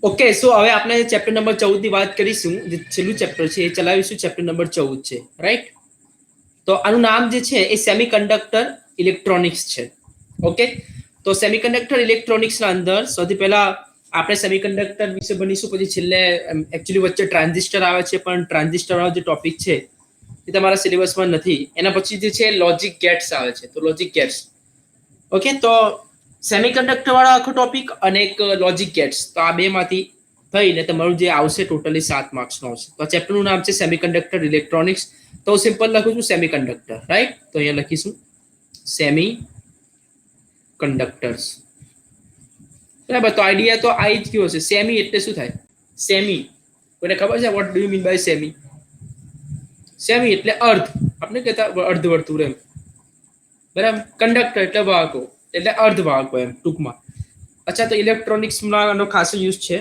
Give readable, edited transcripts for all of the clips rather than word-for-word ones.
Okay, સો હવે આપણે chapter number 14 ની વાત કરીશું. જે છેલ્લું ચેપ્ટર છે એ ચલાવીશું, ચેપ્ટર નંબર 14 છે, રાઈટ? તો આનું નામ જે છે એ સેમિકન્ડક્ટર ઇલેક્ટ્રોનિક્સ છે. ઓકે, તો સેમિકન્ડક્ટર ઇલેક્ટ્રોનિક્સના અંદર સૌથી પહેલા આપણે સેમિકન્ડક્ટર વિશે ભણીશું, પછી છેલ્લે એકચ્યુઅલી વચ્ચે ટ્રાન્ઝિસ્ટર આવે છે, પણ ટ્રાન્ઝિસ્ટર વાળો જે ટોપિક છે એ તમારા સિલેબસમાં નથી. એના પછી જે છે લોજિક ગેટ્સ આવે છે, તો લોજિક ગેટ્સ. ઓકે, તો સેમિકન્ડક્ટર વાળો આખો ટોપિક અને એક લોજિક ગેટ્સ, તો આ બેમાંથી થઈને તમારું જે આવશે ટોટલી 7 માર્ક્સનો આવશે. તો આ ચેપ્ટરનું નામ છે સેમિકન્ડક્ટર ઇલેક્ટ્રોનિક્સ. તો સિમ્પલ લખું છું સેમિકન્ડક્ટર, રાઈટ? તો અહીંયા લખીશું સેમી કંડક્ટર્સ, બરાબર. તો આઈડિયા તો આ જ કયો છે. સેમી એટલે શું થાય? સેમી, કોઈને ખબર છે? What do you mean by semi? Semi એટલે અર્ધ, આપણે કહેતા અર્ધવર્તુળ એમ, બરાબર. કંડક્ટર એટલે વાહકો, એટલે અર્ધવાહકો એમ ટૂંકમાં. અચ્છા, તો ઇલેક્ટ્રોનિક્સમાં આનો ખાસ યુઝ છે.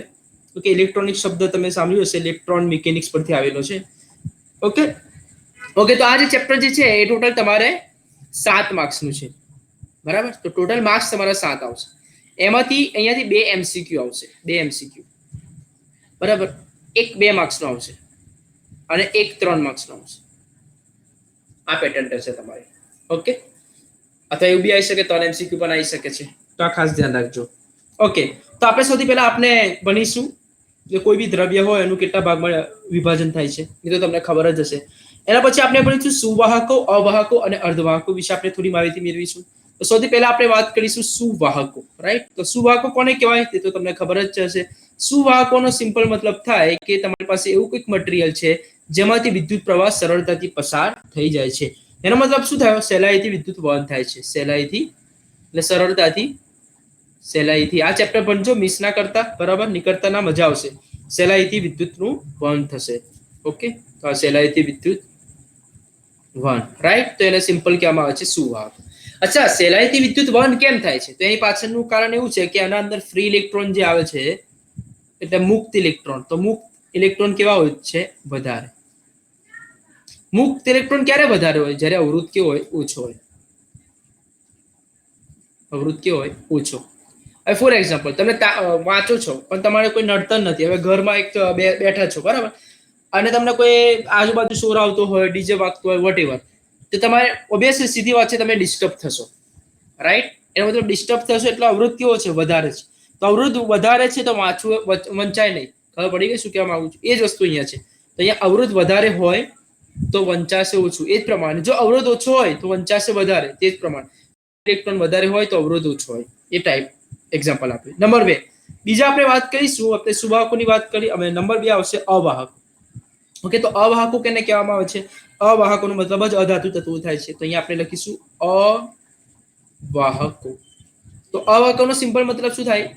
ઓકે, ઇલેક્ટ્રોનિક શબ્દ તમે સાંભળ્યું હશે, ઇલેક્ટ્રોન મિકેનિક્સ પરથી આવેલો છે. ઓકે ઓકે, તો આ જે ચેપ્ટર જે છે એ ટોટલ તમારે 7 માર્ક્સનું છે, બરાબર. તો ટોટલ માર્ક્સ તમારા 7 આવશે. એમાંથી અહીંયાથી 2 એમસીક્યુ આવશે, 2 એમસીક્યુ, બરાબર. એક 2 માર્ક્સનો આવશે અને એક 3 માર્ક્સનો આવશે. આ પેટર્ન રહેશે તમારે. ઓકે, અથવા એવું બી આવી શકે, 3 એમસીક્યુ પણ આવી શકે છે, તો આ ખાસ ધ્યાન રાખજો. ઓકે, તો આપણે સૌથી પહેલા આપણે ભણીશું કે કોઈ બી દ્રવ્ય હોય એનું કેટલા ભાગમાં વિભાજન થાય છે, એ તો તમને ખબર જ હશે. એના પછી આપણે ભણીશું સુવાહકો, અવાહકો અને અર્ધવાહકો વિશે આપણે થોડી માહિતી મેળવીશું. તો સૌથી પહેલા આપણે વાત કરીશું સુવાહકો, રાઈટ? તો સુવાહકો કોને કહેવાય તે તો તમને ખબર જ હશે. સુવાહકોનો સિમ્પલ મતલબ થાય કે તમારી પાસે એવું કંઈક મટીરિયલ છે જેમાંથી વિદ્યુત પ્રવાહ સરળતાથી પસાર થઈ જાય છે. એનો મતલબ શું થયો? સહેલાઈથી વિદ્યુત વહન થાય છે, સહેલાઈથી એટલે સરળતાથી, સહેલાઈથી. આ ચેપ્ટર ભણજો, મિસ ના કરતા, બરાબર? નીકળતા ના, મજા આવશે. સહેલાઈથી વિદ્યુતનું વહન થશે. ઓકે, તો આ સહેલાઈથી વિદ્યુત વહન, રાઈટ? તો એને સિમ્પલ કહેવામાં આવે છે સુવાહક. અચ્છા, સહેલાઈથી વિદ્યુત વહન કેમ થાય છે? તો એની પાછળનું કારણ એવું છે કે આના અંદર ફ્રી ઇલેક્ટ્રોન જે આવે છે એટલે મુક્ત ઇલેક્ટ્રોન. તો મુક્ત ઇલેક્ટ્રોન કેવા હોય છે? વધારે. મુક્ત ઇલેક્ટ્રોન ક્યારે વધારે હોય? જ્યારે અવરોધ કેવો હોય? ઓછો હોય. અવરોધ કેવો હોય? ઓછો. હવે ફોર એક્ઝામ્પલ, તમે વાંચો છો પણ તમારે કોઈ નડતર નથી. હવે ઘરમાં એક બેઠા છો, બરાબર, અને તમને કોઈ આજુબાજુ શોર આવતો હોય, ડીજે વાગતો હોય, વોટ એવર, તો તમારે ઓબ્વિયસલી સીધી વાત છે, તમે ડિસ્ટર્બ થશો, રાઈટ? એનો મતલબ ડિસ્ટર્બ થશો એટલે અવરોધ કેવો છે? વધારે છે. તો અવરોધ વધારે છે તો વાંચવું વંચાય નહીં. ખબર પડી ગઈ શું કહેવા માંગુ છું? એ જ વસ્તુ અહીંયા છે. તો અહીંયા અવરોધ વધારે હોય તો વંચાશે ઓછું. એ જ પ્રમાણે જો અવરોધ ઓછો હોય તો વંચાશે વધારે, તે જ પ્રમાણે ઇલેક્ટ્રોન વધારે હોય તો અવરોધ ઓછો હોય. એ ટાઈપ એક્ઝામ્પલ આપે. નંબર 2, બીજા આપણે વાત કરીશું, આપણે સુવાહકોની વાત કરી, હવે નંબર 2 આવશે અવાહક. ઓકે, તો અવાહકો કેને કહેવામાં આવે છે? અવાહકોનો મતલબ જ અધાતુ તત્વો થાય છે. તો અહીંયા આપણે લખીશું અવાહકો. તો અવાહકોનો સિમ્પલ મતલબ શું થાય?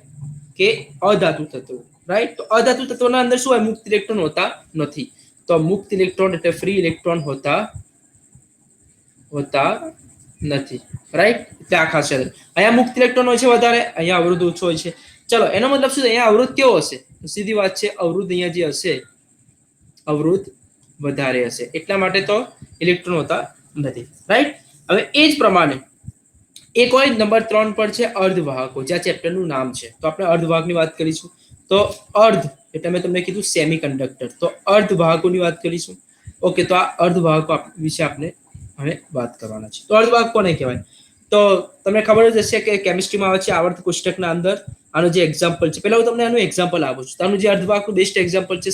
કે અધાતુ તત્વો, રાઈટ? તો અધાતુ તત્વોના અંદર શું હોય? મુક્ત ઇલેક્ટ્રોન હોતા નથી. તો મુક્ત ઇલેક્ટ્રોન એટલે ફ્રી ઇલેક્ટ્રોન હોતા નથી, રાઈટ? એટલે આ ખાસ છે. અહીંયા મુક્ત ઇલેક્ટ્રોન હોય છે વધારે, અહીંયા અવરોધ ઓછો હોય છે. ચલો, એનો મતલબ શું? અહીંયા અવરોધ કેવો હશે? તો સીધી વાત છે, અવરોધ અહીંયા જે હશે, અવરોધ વધારે હશે, એટલા માટે તો ઇલેક્ટ્રોન હોતા નથી, રાઈટ? હવે એ જ પ્રમાણે એક હોય નંબર 3 પર છે અર્ધવાહકો, જ્યાં ચેપ્ટરનું નામ છે. તો આપણે અર્ધવાહકની વાત કરીશું. તો અર્ધ એટલે મેં તમને કીધું સેમી કંડક્ટર, તો અર્ધવાહકોની વાત કરીશું. ઓકે, તો આ અર્ધવાહકો વિશે આપણે હવે વાત કરવાના છે. તો અર્ધવાહક કોને કહેવાય? તો તમને ખબર જ હશે કે કેમિસ્ટ્રીમાં આવે છે આવર્ત કોષ્ટકના અંદર આનો જે એક્ઝામ્પલ છે, પહેલા હું તમને આનું એક્ઝામ્પલ આપું છું. તો આનું જે અર્ધવાહકનું બેસ્ટ એક્ઝામ્પલ છે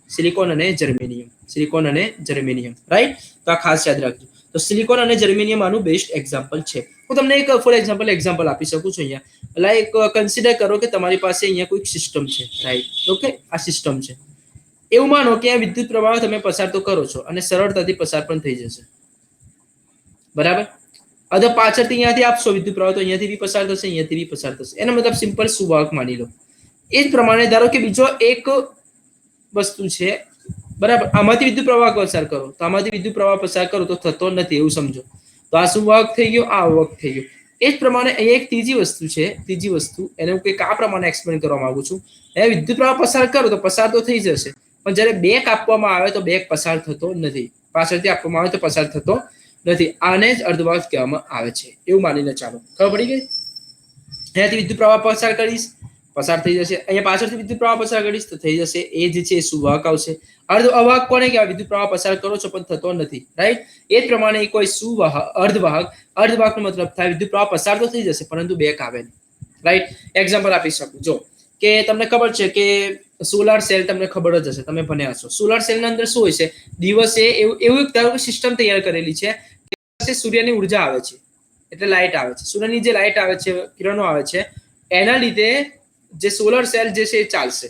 સિલિકોન અને જર્મેનિયમ. સિલિકોન અને જર્મેનિયમ, રાઈટ? તો આ ખાસ યાદ રાખજો. તો સિલિકોન અને જર્મેનિયમ આનું બેસ્ટ એક્ઝામ્પલ છે. હું તમને એક ફોર એક્ઝામ્પલ આપી શકું છું. અહીંયા લાઈક કન્સિડર કરો કે તમારી પાસે અહીંયા કોઈ સિસ્ટમ છે, રાઈટ? ઓકે, આ સિસ્ટમ છે. એવું માનો કે આ વિદ્યુત પ્રવાહ તમે પસાર તો કરો છો અને સરળતાથી પસાર પણ થઈ જશે, બરાબર. અગર પાછળથી અહીંયાથી આપશો વિદ્યુત પ્રવાહ તો અહીંયાથી બી પસાર થશે, અહીંયાથી બી પસાર થશે. એનો મતલબ સિમ્પલ સુવાહક માની લો. એ જ પ્રમાણે ધારો કે બીજો એક વસ્તુ છે, બરાબર, આમાંથી વિદ્યુત પ્રવાહ પસાર કરો તો આમાંથી વિદ્યુત પ્રવાહ પસાર કરો તો થતો નથી, એવું સમજો. તો આ સુવાહક થઈ ગયો, આ અવાહક થઈ ગયો. એ જ પ્રમાણે અહીંયા એક ત્રીજી વસ્તુ છે, ત્રીજી વસ્તુ એને હું કંઈક આ પ્રમાણે એક્સપ્લેન કરવા માંગુ છું. એ વિદ્યુત પ્રવાહ પસાર કરો તો પસાર તો થઈ જશે, પણ જ્યારે બેક આપવામાં આવે તો બેક પસાર થતો નથી. પાછળથી આપવામાં આવે તો પસાર થતો નથી. આને જ અર્ધવાહક કહેવામાં આવે છે, એવું માનીને ચાલો. ખબર પડી ગઈ? અહીંયાથી વિદ્યુત પ્રવાહ પસાર કરીશ, પસાર થઈ જશે. અહીંયા પાછળથી વિદ્યુત પ્રવાહ પસાર કરીશ તો થઈ જશે. એ જે છે એ સુવાહક આવશે. અર્ધ અવાહક કોને કહેવાય? વિદ્યુત પ્રવાહ પસાર કરો છો પણ થતો નથી, રાઈટ? એ જ પ્રમાણે કોઈ સુવાહક અર્ધવાહકનો મતલબ થાય વિદ્યુત પ્રવાહ પસાર તો થઈ જશે પરંતુ બેક આવે નહીં, રાઈટ? એક્ઝામ્પલ આપી શકું. જો કે તમને ખબર છે કે સોલાર સેલ તમને ખબર જ હશે, તમે ભણ્યા હશો. સોલાર સેલની અંદર શું હોય છે? દિવસે એવું ધારો કે સિસ્ટમ તૈયાર કરેલી છે કે સૂર્યની ઉર્જા આવે છે એટલે લાઇટ આવે છે. સૂર્યની જે લાઇટ આવે છે, કિરણો આવે છે, એના લીધે જે સોલર સેલ જે છે એ ચાલશે.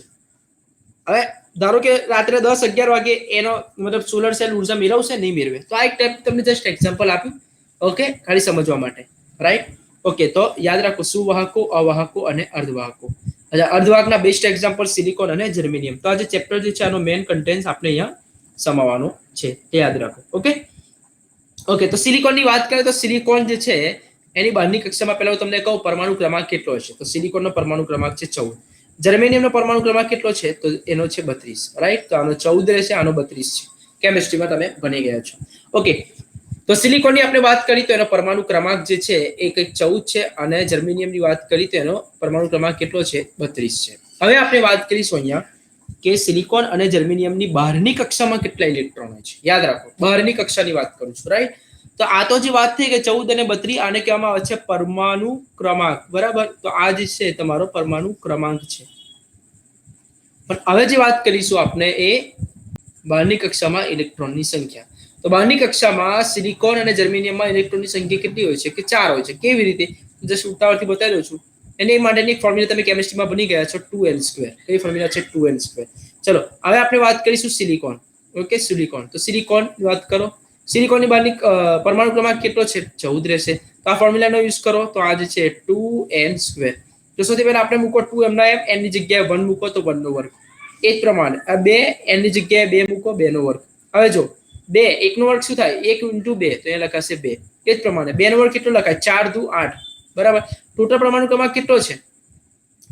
હવે ધારો કે રાત્રે 10-11 વાગે એનો મતલબ સોલર સેલ ઉર્જા મેળવશે, નહીં મેળવે. તો આ એક ટાઈપ તમને જસ્ટ એક્ઝામ્પલ આપ્યું, ઓકે, ખાલી સમજવા માટે, રાઈટ? ઓકે, તો યાદ રાખો સુવાહકો, અવાહકો અને અર્ધવાહકો. અચ્છા, અર્ધવાહકના બેસ્ટ એક્ઝામ્પલ સિલિકોન અને જર્મેનિયમ. તો આ જે ચેપ્ટર જે છે આનો મેઇન કન્ટેન્ટ આપણે અહીંયા સમાવવાનો છે, એ યાદ રાખો. ઓકે ઓકે, તો સિલિકોનની વાત કરીએ તો સિલિકોન જે છે એની બહારની કક્ષામાં પહેલા હું તમને કહું પરમાણુ ક્રમાંક કેટલો હશે. તો સિલિકોનનો પરમાણુ ક્રમાંક છે 14. જર્મેનિયમનો પરમાણુ ક્રમાંક કેટલો છે? તો એનો છે 32, રાઈટ? તો આનો 14 રહેશે, આનો 32 છે. કેમિસ્ટ્રીમાં તમે ભણી ગયા છો. ઓકે, તો સિલિકોનની આપણે વાત કરી તો એનો પરમાણુ ક્રમાંક જે છે એ કંઈક 14 છે અને જર્મેનિયમની વાત કરી તો એનો પરમાણુ ક્રમાંક કેટલો છે? 32 છે. હવે આપણે વાત કરીશું અહીંયા કે સિલિકોન અને જર્મેનિયમની બહારની કક્ષામાં કેટલા ઇલેક્ટ્રોન હોય છે. યાદ રાખો, બહારની કક્ષાની વાત કરું છું, રાઈટ? તો આ તો જે વાત થઈ કે 14 અને 32, આને કહેવામાં આવે છે પરમાણુ ક્રમાંક, બરાબર? તો આ જે છે તમારો પરમાણુ ક્રમાંક છે. પણ હવે જે વાત કરીશું આપણે એ બહારની કક્ષામાં ઇલેક્ટ્રોનની સંખ્યા. તો બહારની કક્ષામાં સિલિકોન અને જર્મેનિયમમાં ઇલેક્ટ્રોનની સંખ્યા કેટલી હોય છે? કે 4 હોય છે. કેવી રીતે? જસ્ટ ઉતાવળથી બતાવી દઉં છું. એની માટેની ફોર્મ્યુલા તમે કેમિસ્ટ્રીમાં ભણી ગયા છો, 2n². કઈ ફોર્મ્યુલા છે? 2n². ચલો હવે આપણે વાત કરીશું સિલિકોન. Okay, silicon. તો સિલિકોન વાત કરો. સિલિકોનની બહારની પરમાણુ ક્રમાંક કેટલો છે? 14 રહેશે. તો આ ફોર્મ્યુલાનો યુઝ કરો તો આ જે છે 2n². તો સૌથી પહેલા આપણે મૂકો 2 એમના એમ, n ની જગ્યાએ 1 મૂકો તો 1 નો વર્ગ. એ જ પ્રમાણે આ 2 n ની જગ્યાએ 2 મૂકો, 2 નો વર્ગ. હવે જો 2 1 નો વર્ગ શું થાય? 1 * 2, તો અહીંયા લખાશે 2. એ જ પ્રમાણે 2 નો વર્ગ કેટલો લખાય? 4 × 2 = 8, બરાબર? ટોટલ પરમાણુ ક્રમાંક કેટલો છે?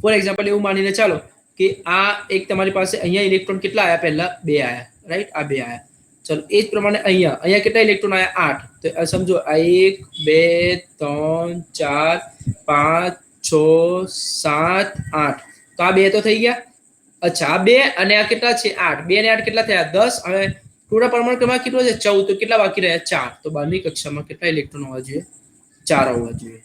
ફોર એક્ઝામ્પલ એવું માનીને ચાલો કે આ એક તમારી પાસે અહીંયા ઇલેક્ટ્રોન કેટલા આયા? પહેલા 2 આયા, રાઈટ? આ 2 આયા. ચલો એ જ પ્રમાણે અહીંયા કેટલા ઇલેક્ટ્રોન આયા? 8. તો સમજો આ 1 2 3 4 5 6 7 8. તો આ 2 તો થઈ ગયા. અચ્છા, આ 2 અને આ કેટલા છે? 8. 2 અને 8 કેટલા થયા? 10. હવે ટોટલ પરમાણુ ક્રમાંક કેટલો છે? 14. તો કેટલા બાકી રહ્યા? 4. તો બહારની કક્ષામાં કેટલા ઇલેક્ટ્રોન હોવા જોઈએ? 4 હોવા જોઈએ.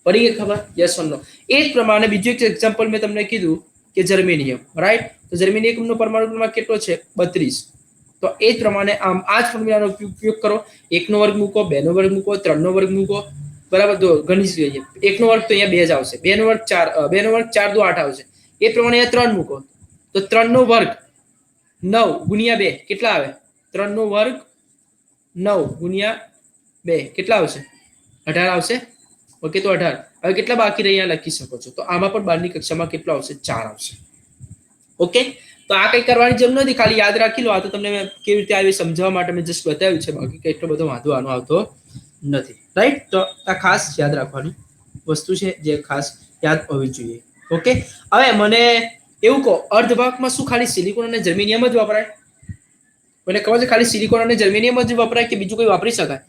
પડી ગઈ ખબર? યસ ઓર નો? એ જ પ્રમાણે બીજું એક એક્ઝામ્પલ મેં તમને કીધું કે જર્મેનિયમ, રાઈટ? તો જર્મેનિયમનો પરમાણુ ક્રમાંક કેટલો છે? 32. તો એ જ પ્રમાણે આમ આ જ ફોર્મ્યુલાનો ઉપયોગ કરો. 1 નો વર્ગ મૂકો, 2 નો વર્ગ મૂકો, 3 નો વર્ગ મૂકો, બરાબર? તો ગણી લઈએ. 1 નો વર્ગ તો અહીંયા 2 જ આવશે. 2 નો વર્ગ 4, 2 નો વર્ગ 4 × 2 = 8 આવશે. એ પ્રમાણે અહીંયા 3 મૂકો તો 3 નો વર્ગ 9 × 2 કેટલા આવે? 3 નો વર્ગ 9 × 2 કેટલા આવશે? 18 આવશે. ઓકે, તો 18. હવે કેટલા બાકી રહ્યા લખી શકો છો. તો આમાં પણ બહારની કક્ષામાં કેટલો આવશે? 4 આવશે. ઓકે, તો આ કંઈ કરવાની જરૂર નથી, ખાલી યાદ રાખી લો. આ તો તમને કેવી રીતે આવી સમજાવવા માટે મેં જસ્ટ બતાવ્યું છે, બાકી કંઈ એટલો બધો વાંધો આનો આવતો નથી, રાઈટ? તો આ ખાસ યાદ રાખવાની વસ્તુ છે જે ખાસ યાદ હોવી જોઈએ. ઓકે, હવે મને એવું કહો, અર્ધવાહકમાં શું ખાલી સિલિકોન અને જર્મેનિયમ જ વપરાય? મને ખબર છે ખાલી સિલિકોન અને જર્મેનિયમ જ વપરાય કે બીજું કોઈ વાપરી શકાય?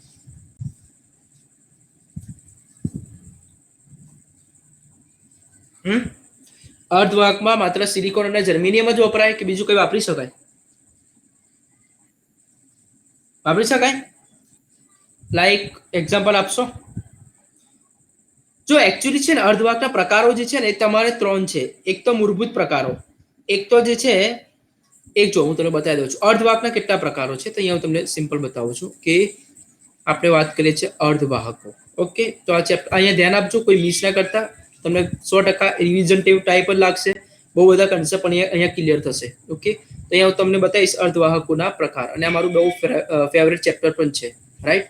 અર્ધવાહકમાં માત્ર સિલિકોન અને જર્મેનિયમ જ વપરાય કે બીજું કોઈ વાપરી શકાય? વાપરી શકાય? લાઈક એક્ઝામ્પલ આપશો? જો એકચ્યુઅલી છે ને અર્ધવાહકના પ્રકારો જે છે ને એ તમારે 3 છે. એક તો મૂળભૂત પ્રકારો, એક તો જે છે એક જો હું તમને બતાવી દઉં છું અર્ધવાહકના કેટલા પ્રકારો છે. તો અહીંયા હું તમને સિમ્પલ બતાવું છું કે આપણે વાત કરીએ છીએ અર્ધવાહકો. ઓકે, તો આ ચેપ્ટર અહીંયા ધ્યાન આપજો, કોઈ મિસ ના કરતા. તમને 100% રિવિઝન ટાઈપ જ લાગશે. બહુ બધા કન્સેપ્ટ પણ અહીંયા ક્લિયર થશે. ઓકે, તો અહીંયા હું તમને બતાવીશ અર્ધવાહકોના પ્રકાર, અને આ મારું બહુ ફેવરેટ ચેપ્ટર પણ છે, રાઈટ?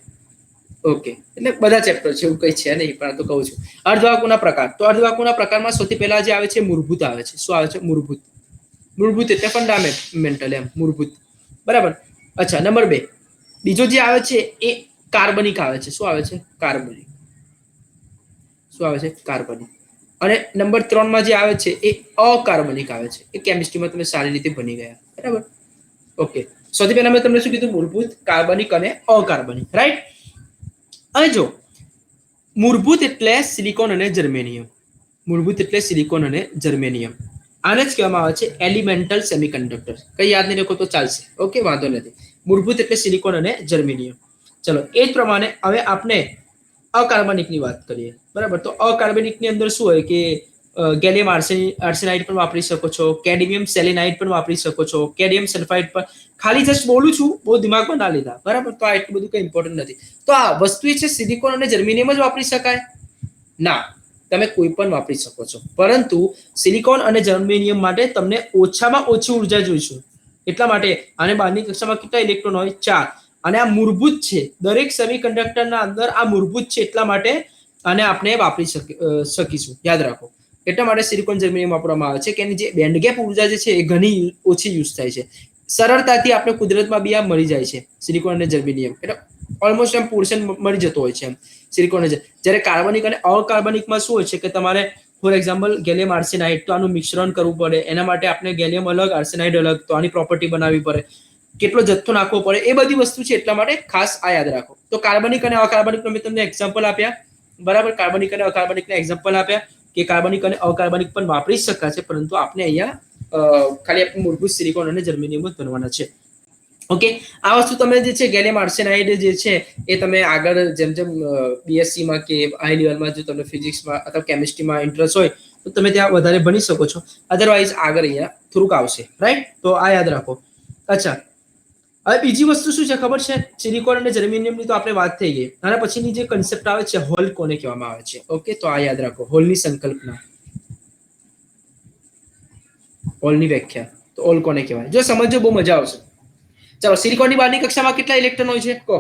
ઓકે, એટલે બધા ચેપ્ટર છે, એવું કઈ છે નહીં, પણ તો કહું છું અર્ધવાહકોના પ્રકાર. તો અર્ધવાહકોના પ્રકારમાં સૌથી પહેલા જે આવે છે મૂળભૂત આવે છે. શું આવે છે? મૂળભૂત. મૂળભૂત એટલે ફંડામેન્ટલ, એમ મૂળભૂત, બરાબર? અચ્છા, નંબર 2 બીજો જે આવે છે એ કાર્બનિક આવે છે. શું આવે છે? કાર્બનિક. શું આવે છે? કાર્બનિક. અને નંબર 3 માં જે આવે છે એ અકાર્બનિક આવે છે. એ કેમિસ્ટ્રીમાં તમે સારી રીતે ભણી ગયા, બરાબર? ઓકે, સૌથી પહેલા મેં તમને શું કીધું? મૂળભૂત, કાર્બનિક અને અકાર્બનિક, રાઈટ? હવે જો મૂળભૂત એટલે સિલિકોન અને જર્મેનિયમ. મૂળભૂત એટલે સિલિકોન અને જર્મેનિયમ. આને જ કહેવામાં આવે છે એલિમેન્ટલ સેમિકન્ડક્ટર. કઈ યાદ નહીં રાખો તો ચાલશે, ઓકે, વાંધો નથી. મૂળભૂત એટલે સિલિકોન અને જર્મેનિયમ. ચલો, એ જ પ્રમાણે હવે આપણે અકાર્બનિકની વાત કરીએ. બરાબર, તો અકાર્બનિકની અંદર શું હોય કે ગેલિયમ આર્સેનાઇડ પણ વાપરી શકો છો, કેડમિયમ સેલેનાઇડ પણ વાપરી શકો છો, કેડમિયમ સલ્ફાઇડ પણ. ખાલી જસ્ટ બોલું છું, બહુ દિમાગમાં ના લીધા, બરાબર. તો આ એટલું બધું કઈ ઇમ્પોર્ટન્ટ નથી. તો આ વસ્તુ એ છે સિલિકોન અને જર્મેનિયમ જ વાપરી શકાય? ના, તમે કોઈ પણ વાપરી શકો છો, પરંતુ સિલિકોન અને જર્મેનિયમ માટે તમને ઓછામાં ઓછી ઉર્જા જોઈશું. એટલા માટે આને બહારની કક્ષામાં કેટલા ઇલેક્ટ્રોન હોય? 4. અને આ મૂળભૂત છે, દરેક સેમિકન્ડક્ટરના અંદર આ મૂળભૂત છે, એટલા માટે આને આપણે વાપરી શકીશું. યાદ રાખો, એટલા માટે સિલિકોન જર્મેનિયમ વાપરવામાં આવે છે કે એની જે બેન્ડ ગેપ ઉર્જા જે છે એ ઘણી ઓછી યુઝ થાય છે. સરળતાથી આપણે કુદરતમાં બી આ મળી જાય છે સિલિકોન અને જર્મેનિયમ, એટલે ઓલમોસ્ટ એમ પોર્શન મળી જતો હોય છે એમ સિલિકોન. જ્યારે કાર્બનિક અને અકાર્બનિકમાં શું હોય છે કે તમારે ફોર એક્ઝામ્પલ ગેલિયમ આર્સેનાઇડ, તો આનું મિશ્રણ કરવું પડે. એના માટે આપણે ગેલિયમ અલગ, આર્સેનાઇડ અલગ, તો આની પ્રોપર્ટી બનાવવી પડે, કેટલો જથ્થો નાખવો પડે, એ બધી વસ્તુ છે. એટલા માટે ખાસ આ યાદ રાખો. તો કાર્બનિક અને અકાર્બનિક મેં તમને એક્ઝામ્પલ આપ્યા, બરાબર. કાર્બનિક અને અકાર્બનિકના એક્ઝામ્પલ આપ્યા કે કાર્બનિક અને અકાર્બનિક પણ વાપરી શકાય છે, પરંતુ આપણે અહીંયા ખાલી આપણે મૂળભૂત સિલિકોન અને જર્મેનિયમ જ બનવાના છે. ઓકે, આ વસ્તુ તમે જે છે ગેલિયમ આર્સેનાઇડ જે છે એ તમે આગળ જેમ જેમ બીએસસી માં કે હાઈ લેવલમાં જો તમને ફિઝિક્સમાં અથવા કેમિસ્ટ્રીમાં ઇન્ટરેસ્ટ હોય તો તમે ત્યાં વધારે ભણી શકો છો. અધરવાઇઝ આગળ અહીંયા થોડુંક આવશે, રાઈટ? તો આ યાદ રાખો. અચ્છા, હવે બીજી વસ્તુ શું છે ખબર છે? સિલિકોન અને જર્મેનિયમની તો આપણે વાત થઈ ગઈ. આના પછીની જે કન્સેપ્ટ આવે છે, હોલ કોને કહેવામાં આવે છે? ઓકે, તો આ યાદ રાખો, હોલની સંકલ્પના, હોલની વ્યાખ્યા. તો હોલ કોને કહેવાય? જો સમજો, બહુ મજા આવશે. ચાલો, સિલિકોનની બહારની કક્ષામાં કેટલા ઇલેક્ટ્રોન હોય છે કહો?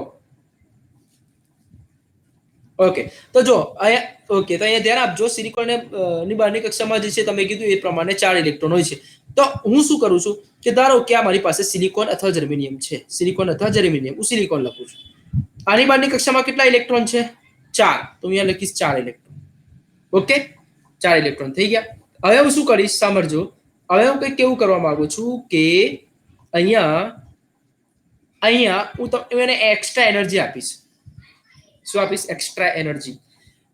ઓકે, તો જો અહીંયા, ઓકે, તો અહીંયા ધ્યાન આપજો. સિલિકોન ની બહારની કક્ષામાં જે છે તમે કીધું એ પ્રમાણે 4 ઇલેક્ટ્રોન હોય છે. તો હું શું કરું છું કે ધારો કે આ મારી પાસે સિલિકોન અથવા જર્મેનિયમ છે, સિલિકોન અથવા જર્મેનિયમ, હું સિલિકોન લખું છું. આની બહારની કક્ષામાં કેટલા ઇલેક્ટ્રોન છે? 4. તો અહીંયા લખીશ 4 ઇલેક્ટ્રોન. ઓકે, 4 ઇલેક્ટ્રોન થઈ ગયા. હવે હું શું કરીશ સાંભળજો. હવે હું કંઈક કેવું કરવા માંગુ છું કે અહીંયા હું તમને એક્સ્ટ્રા એનર્જી આપીશ. શું આપીશ? Extra energy.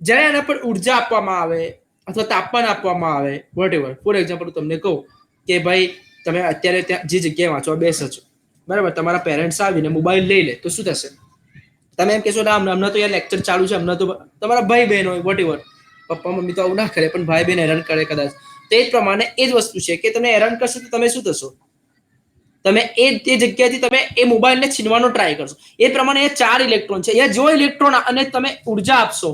જ્યારે આના પર ઉર્જા આપવામાં આવે અથવા તાપમાન આપવામાં આવે, વોટેવર, ફોર એક્ઝામ્પલ તમને કહું કે ભાઈ તમે અત્યારે ત્યાં જે જગ્યાએ વાંચવા બેસો છો, બરાબર, તમારા પેરેન્ટ્સ આવીને મોબાઈલ લઈ લે તો શું થશે? તમે એમ કહેશો ના, હમણાં તો યાર લેક્ચર ચાલુ છે, હમણાં તો તમારા ભાઈ બહેન હોય, વોટેવર, પપ્પા મમ્મી તો આવું ના કરે, પણ ભાઈ બહેન હેરાન કરે કદાચ. તે જ પ્રમાણે એ જ વસ્તુ છે કે તમે હેરાન કરશો તો તમે શું થશો? તમે એ જગ્યાથી તમે એ મોબાઈલને છીનવાનો ટ્રાય કરશો. એ પ્રમાણે એ 4 ઇલેક્ટ્રોન છે. અહીંયા જો ઇલેક્ટ્રોન અને તમે ઉર્જા આપશો,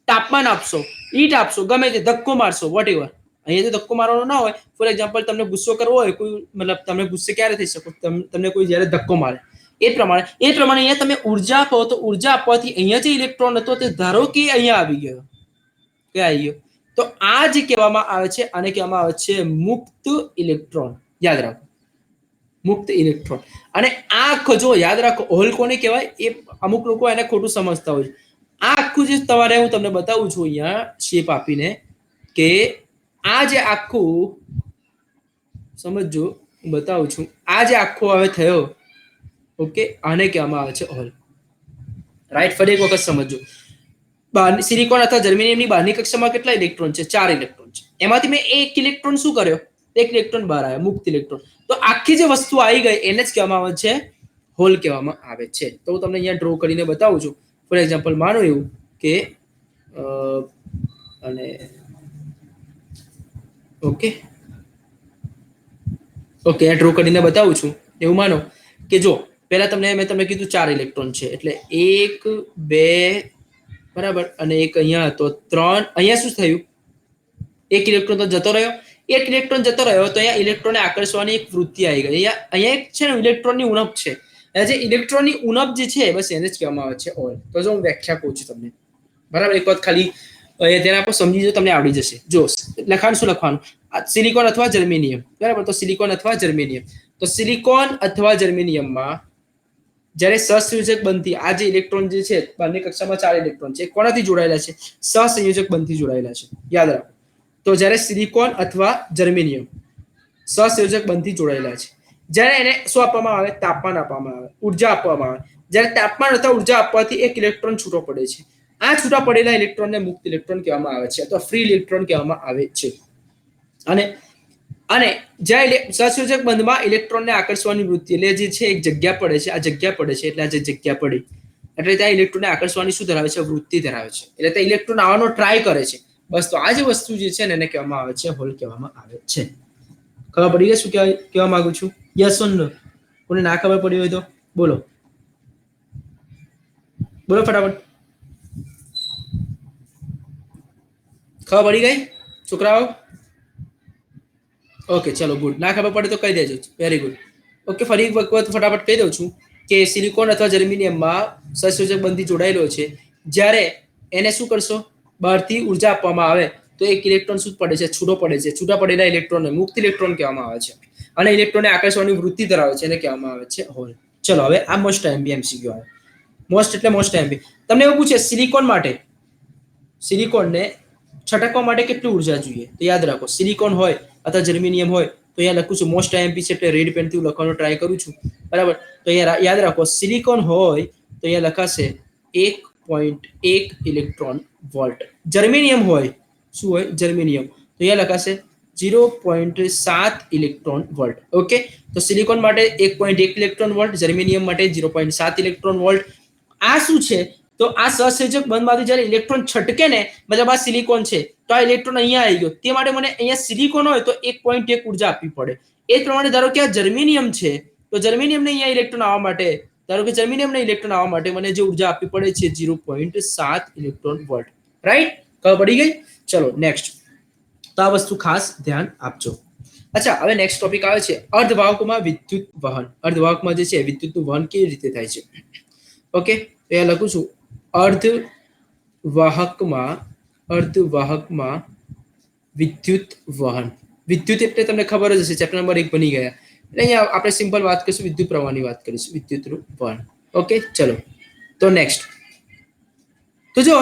તાપમાન આપશો, હીટ આપશો, ગમે તે ધક્કો મારશો, વોટેવર. અહીંયા તો ધક્કો મારવાનો ના હોય. ફોર એક્ઝામ્પલ તમને ગુસ્સો કરવો હોય, કોઈ મતલબ તમે ગુસ્સે ક્યારે થઈ શકો? તમને કોઈ જ્યારે ધક્કો મારે એ પ્રમાણે અહીંયા તમે ઉર્જા આપો, તો ઉર્જા આપવાથી અહીંયા જે ઇલેક્ટ્રોન હતો તે ધારો કે અહીંયા આવી ગયો, કે આવી ગયો, તો આ જે કહેવામાં આવે છે, આને કહેવામાં આવે છે મુક્ત ઇલેક્ટ્રોન. યાદ રાખો, મુક્ત ઇલેક્ટ્રોન. અને આ આખો જો યાદ રાખો, હોલ કોને કહેવાય? એ અમુક લોકો એને ખોટું સમજતા હોય છે. આ આખું જે તમારે હું તમને બતાવું છું અહીંયા શેપ આપીને, કે આ જે આખું સમજો, હું બતાવું છું. આ જે આખો હવે થયો, ઓકે, આને કહેવામાં આવે છે હોલ, રાઈટ? ફરી એક વખત સમજો. સિલિકોન અથવા જર્મેનિયમની બહારની કક્ષામાં કેટલા ઇલેક્ટ્રોન છે? 4 ઇલેક્ટ્રોન છે. એમાંથી મેં એક ઇલેક્ટ્રોન શું કર્યો? એક ઇલેક્ટ્રોન બહાર આવ્યો, મુક્ત ઇલેક્ટ્રોન. તો આખી જે વસ્તુ આવી ગઈ એને જ કહેવામાં આવે છે હોલ કહેવામાં આવે છે. તો હું તમને અહીંયા ડ્રો કરીને બતાવું છું. ફોર એક્ઝામ્પલ માનો એવું કે અને ઓકે ઓકે, ડ્રો કરીને બતાવું છું. એવું માનો કે જો પહેલા મેં તમને કીધું 4 ઇલેક્ટ્રોન છે, એટલે 1 2, બરાબર, અને એક અહીંયા હતો 3. અહીંયા શું થયું? એક ઇલેક્ટ્રોન તો જતો રહ્યો. એક ઇલેક્ટ્રોન જતો રહ્યો તો અહીંયા ઇલેક્ટ્રોનને આકર્ષવાની એક વૃત્તિ આવી ગઈ. અહીંયા એક છે ને ઇલેક્ટ્રોનની ઉણપ છે. જે ઇલેક્ટ્રોનની ઉણપ જે છે, બસ એને જ કહેવામાં આવે છે હોલ. તો જો હું વ્યાખ્યા કહું છું તમને, બરાબર, એક વખત ખાલી તેના પર સમજી જો, તમને આવડી જશે. જો લખાણ શું લખવાનું? સિલિકોન અથવા જર્મેનિયમ, બરાબર. તો સિલિકોન અથવા જર્મેનિયમ, તો સિલિકોન અથવા જર્મેનિયમમાં જ્યારે સહસંયોજક બંધથી આ જે ઇલેક્ટ્રોન જે છે, બહારની કક્ષામાં 4 ઇલેક્ટ્રોન છે, કોનાથી જોડાયેલા છે? સહસંયોજક બંધથી જોડાયેલા છે. યાદ રાખો. તો જ્યારે સિલિકોન અથવા જર્મેનિયમ સહસંયોજક બંધથી જોડાયેલા છે, જ્યારે એને શું આપવામાં આવે? તાપમાન આપવામાં આવે, ઉર્જા આપવામાં આવે. જ્યારે તાપમાન અથવા ઉર્જા આપવાથી એક ઇલેક્ટ્રોન છૂટો પડે છે. આ છૂટા પડેલા ઇલેક્ટ્રોનને મુક્ત ઇલેક્ટ્રોન કહેવામાં આવે છે અથવા ફ્રી ઇલેક્ટ્રોન કહેવામાં આવે છે. અને અને જ્યાં સહસંયોજક બંધમાં ઇલેક્ટ્રોનને આકર્ષવાની વૃત્તિ એટલે જે છે એક જગ્યા પડે છે, આ જગ્યા પડે છે એટલે આ જે જગ્યા પડી એટલે ત્યાં ઇલેક્ટ્રોનને આકર્ષવાની શું ધરાવે છે? વૃત્તિ ધરાવે છે. એટલે ત્યાં ઇલેક્ટ્રોન આવવાનો ટ્રાય કરે છે. બસ તો આ જે વસ્તુ જે છે ને એને કહેવામાં આવે છે હોલ કહેવામાં આવે છે. ખબર પડી ગઈ શું કહેવા માંગુ છું? યસ ઓર નો? કોને ના ખબર પડી હોય તો બોલો બોલો ફટાફટ. ખબર પડી ગઈ છોકરાઓ? ઓકે ચલો ગુડ. ના ખબર પડે તો કહી દેજો. Very good. ઓકે ફરી એક વખત ફટાફટ કહી દઉં છું કે સિલિકોન અથવા જર્મેનિયમમાં સહસંયોજક બંધી જોડાયેલો છે. જ્યારે એને શું કરશો? બહારથી ઉર્જા આપવામાં આવે તો એક ઇલેક્ટ્રોન શું પડે છે? છૂટો પડે છે. છૂટા પડેલા ઇલેક્ટ્રોનને મુક્ત ઇલેક્ટ્રોન કહેવામાં આવે છે. અને ઇલેક્ટ્રોનને આકર્ષવાની વૃત્તિ ધરાવે છે એને કહેવામાં આવે છે હોલ. ચલો હવે આ મોસ્ટ એમબી એમસીક્યુ આવે. મોસ્ટ એટલે મોસ્ટ એમબી. તમને એવું પૂછે સિલિકોન માટે, સિલિકોનને છટકવા માટે કેટલી ઉર્જા જોઈએ? તો યાદ રાખો સિલિકોન હોય અથવા જર્મેનિયમ હોય તો અહીંયા લખું છું મોસ્ટ એમપી છે એટલે રેડ પેનથી લખવાનો ટ્રાય કરું છું. બરાબર? તો અહીંયા યાદ રાખો સિલિકોન હોય તો અહીંયા લખાશે 1.1 ઇલેક્ટ્રોન વોલ્ટ. જર્મેનિયમ હોય શું હોય? જર્મેનિયમ તો અહીંયા લખાશે 0.7 ઇલેક્ટ્રોન વોલ્ટ. ઓકે તો સિલિકોન માટે 1.1 ઇલેક્ટ્રોન વોલ્ટ, જર્મેનિયમ માટે 0.7 ઇલેક્ટ્રોન વોલ્ટ. આ શું છે? તો આ સહસંયોજક બંધમાંથી જ્યારે ઇલેક્ટ્રોન છટકે ને મતલબ આ સિલિકોન છે તો આ ઇલેક્ટ્રોન અહીંયા આવી ગયો. તે માટે મને અહીંયા સિલિકોન હોય તો 1.1 ઉર્જા આપવી પડે. એ જ પ્રમાણે ધારો કે આ જર્મેનિયમ છે તો જર્મેનિયમને અહીંયા ઇલેક્ટ્રોન આવવા માટે ધારો કે જર્મેનિયમને ઇલેક્ટ્રોન આવવા માટે મને જે ઉર્જા આપવી પડે છે 0.7 ઇલેક્ટ્રોન વોલ્ટ. રાઈટ? ખબર પડી ગઈ? ચલો નેક્સ્ટ. તો આ વસ્તુ ખાસ ધ્યાન આપજો. અચ્છા હવે નેક્સ્ટ ટોપિક આવે છે અર્ધવાહકોમાં વિદ્યુત વહન. અર્ધવાહકમાં જે છે વિદ્યુતનું વહન કેવી રીતે થાય છે? ઓકે તો અહીંયા લખું છું અર્ધવાહકમાં વિદ્યુત વહન. વિદ્યુત એટલે તમને ખબર જ હશે, ચેપ્ટર નંબર 1 બની ગયા. એટલે અહીંયા આપણે સિમ્પલ વાત કરીશું, વિદ્યુત પ્રવાહની વાત કરીશું, વિદ્યુતનું વહન. ઓકે ચલો તો નેક્સ્ટ. તો જો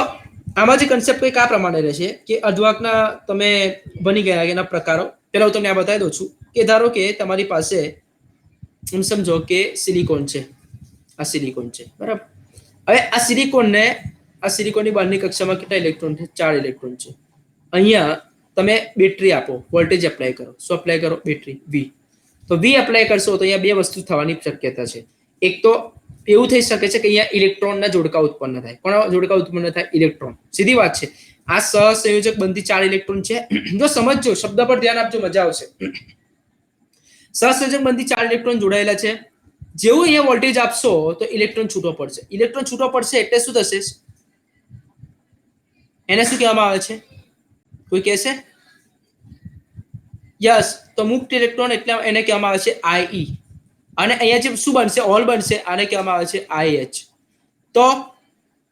આમાં જે કન્સેપ્ટ કંઈક આ પ્રમાણે રહેશે કે અર્ધવાહકના તમે બની ગયા એના પ્રકારો. પહેલા હું તમને આ બતાવી દઉં છું કે ધારો કે તમારી પાસે એમ સમજો કે સિલિકોન છે, આ સિલિકોન છે બરાબર. હવે આ સિલિકોનની બહારની કક્ષામાં કેટલા ઇલેક્ટ્રોન છે? 4 ઇલેક્ટ્રોન છે. અહીંયા તમે બેટરી આપો, વોલ્ટેજ એપ્લાય કરો. શું એપ્લાય કરો? બેટરી વી. તો વી એપ્લાય કરશો તો અહીંયા બે વસ્તુ થવાની શક્યતા છે. એક તો એવું થઈ શકે છે કે અહીંયા ઇલેક્ટ્રોનના જોડકા ઉત્પન્ન થાય. કોના જોડકા ઉત્પન્ન થાય? ઇલેક્ટ્રોન. સીધી વાત છે. આ સહસંયોજક બંધી 4 ઇલેક્ટ્રોન છે. જો સમજજો, શબ્દ પર ધ્યાન આપજો, મજા આવશે. સહસંયોજક બંધી 4 ઇલેક્ટ્રોન જોડાયેલા છે. જેવું અહીંયા વોલ્ટેજ આપશો તો ઇલેક્ટ્રોન છૂટો પડશે. ઇલેક્ટ્રોન છૂટો પડશે એટલે શું થશે? એને શું કહેવામાં આવે છે? કોઈ કહેશે? યસ, તો મુક્ત ઇલેક્ટ્રોન એટલે એને કહેવામાં આવે છે આઈ. અને અહીંયા જે શું બનશે? હોલ બનશે. આને કહેવામાં આવે છે આઈએચ. તો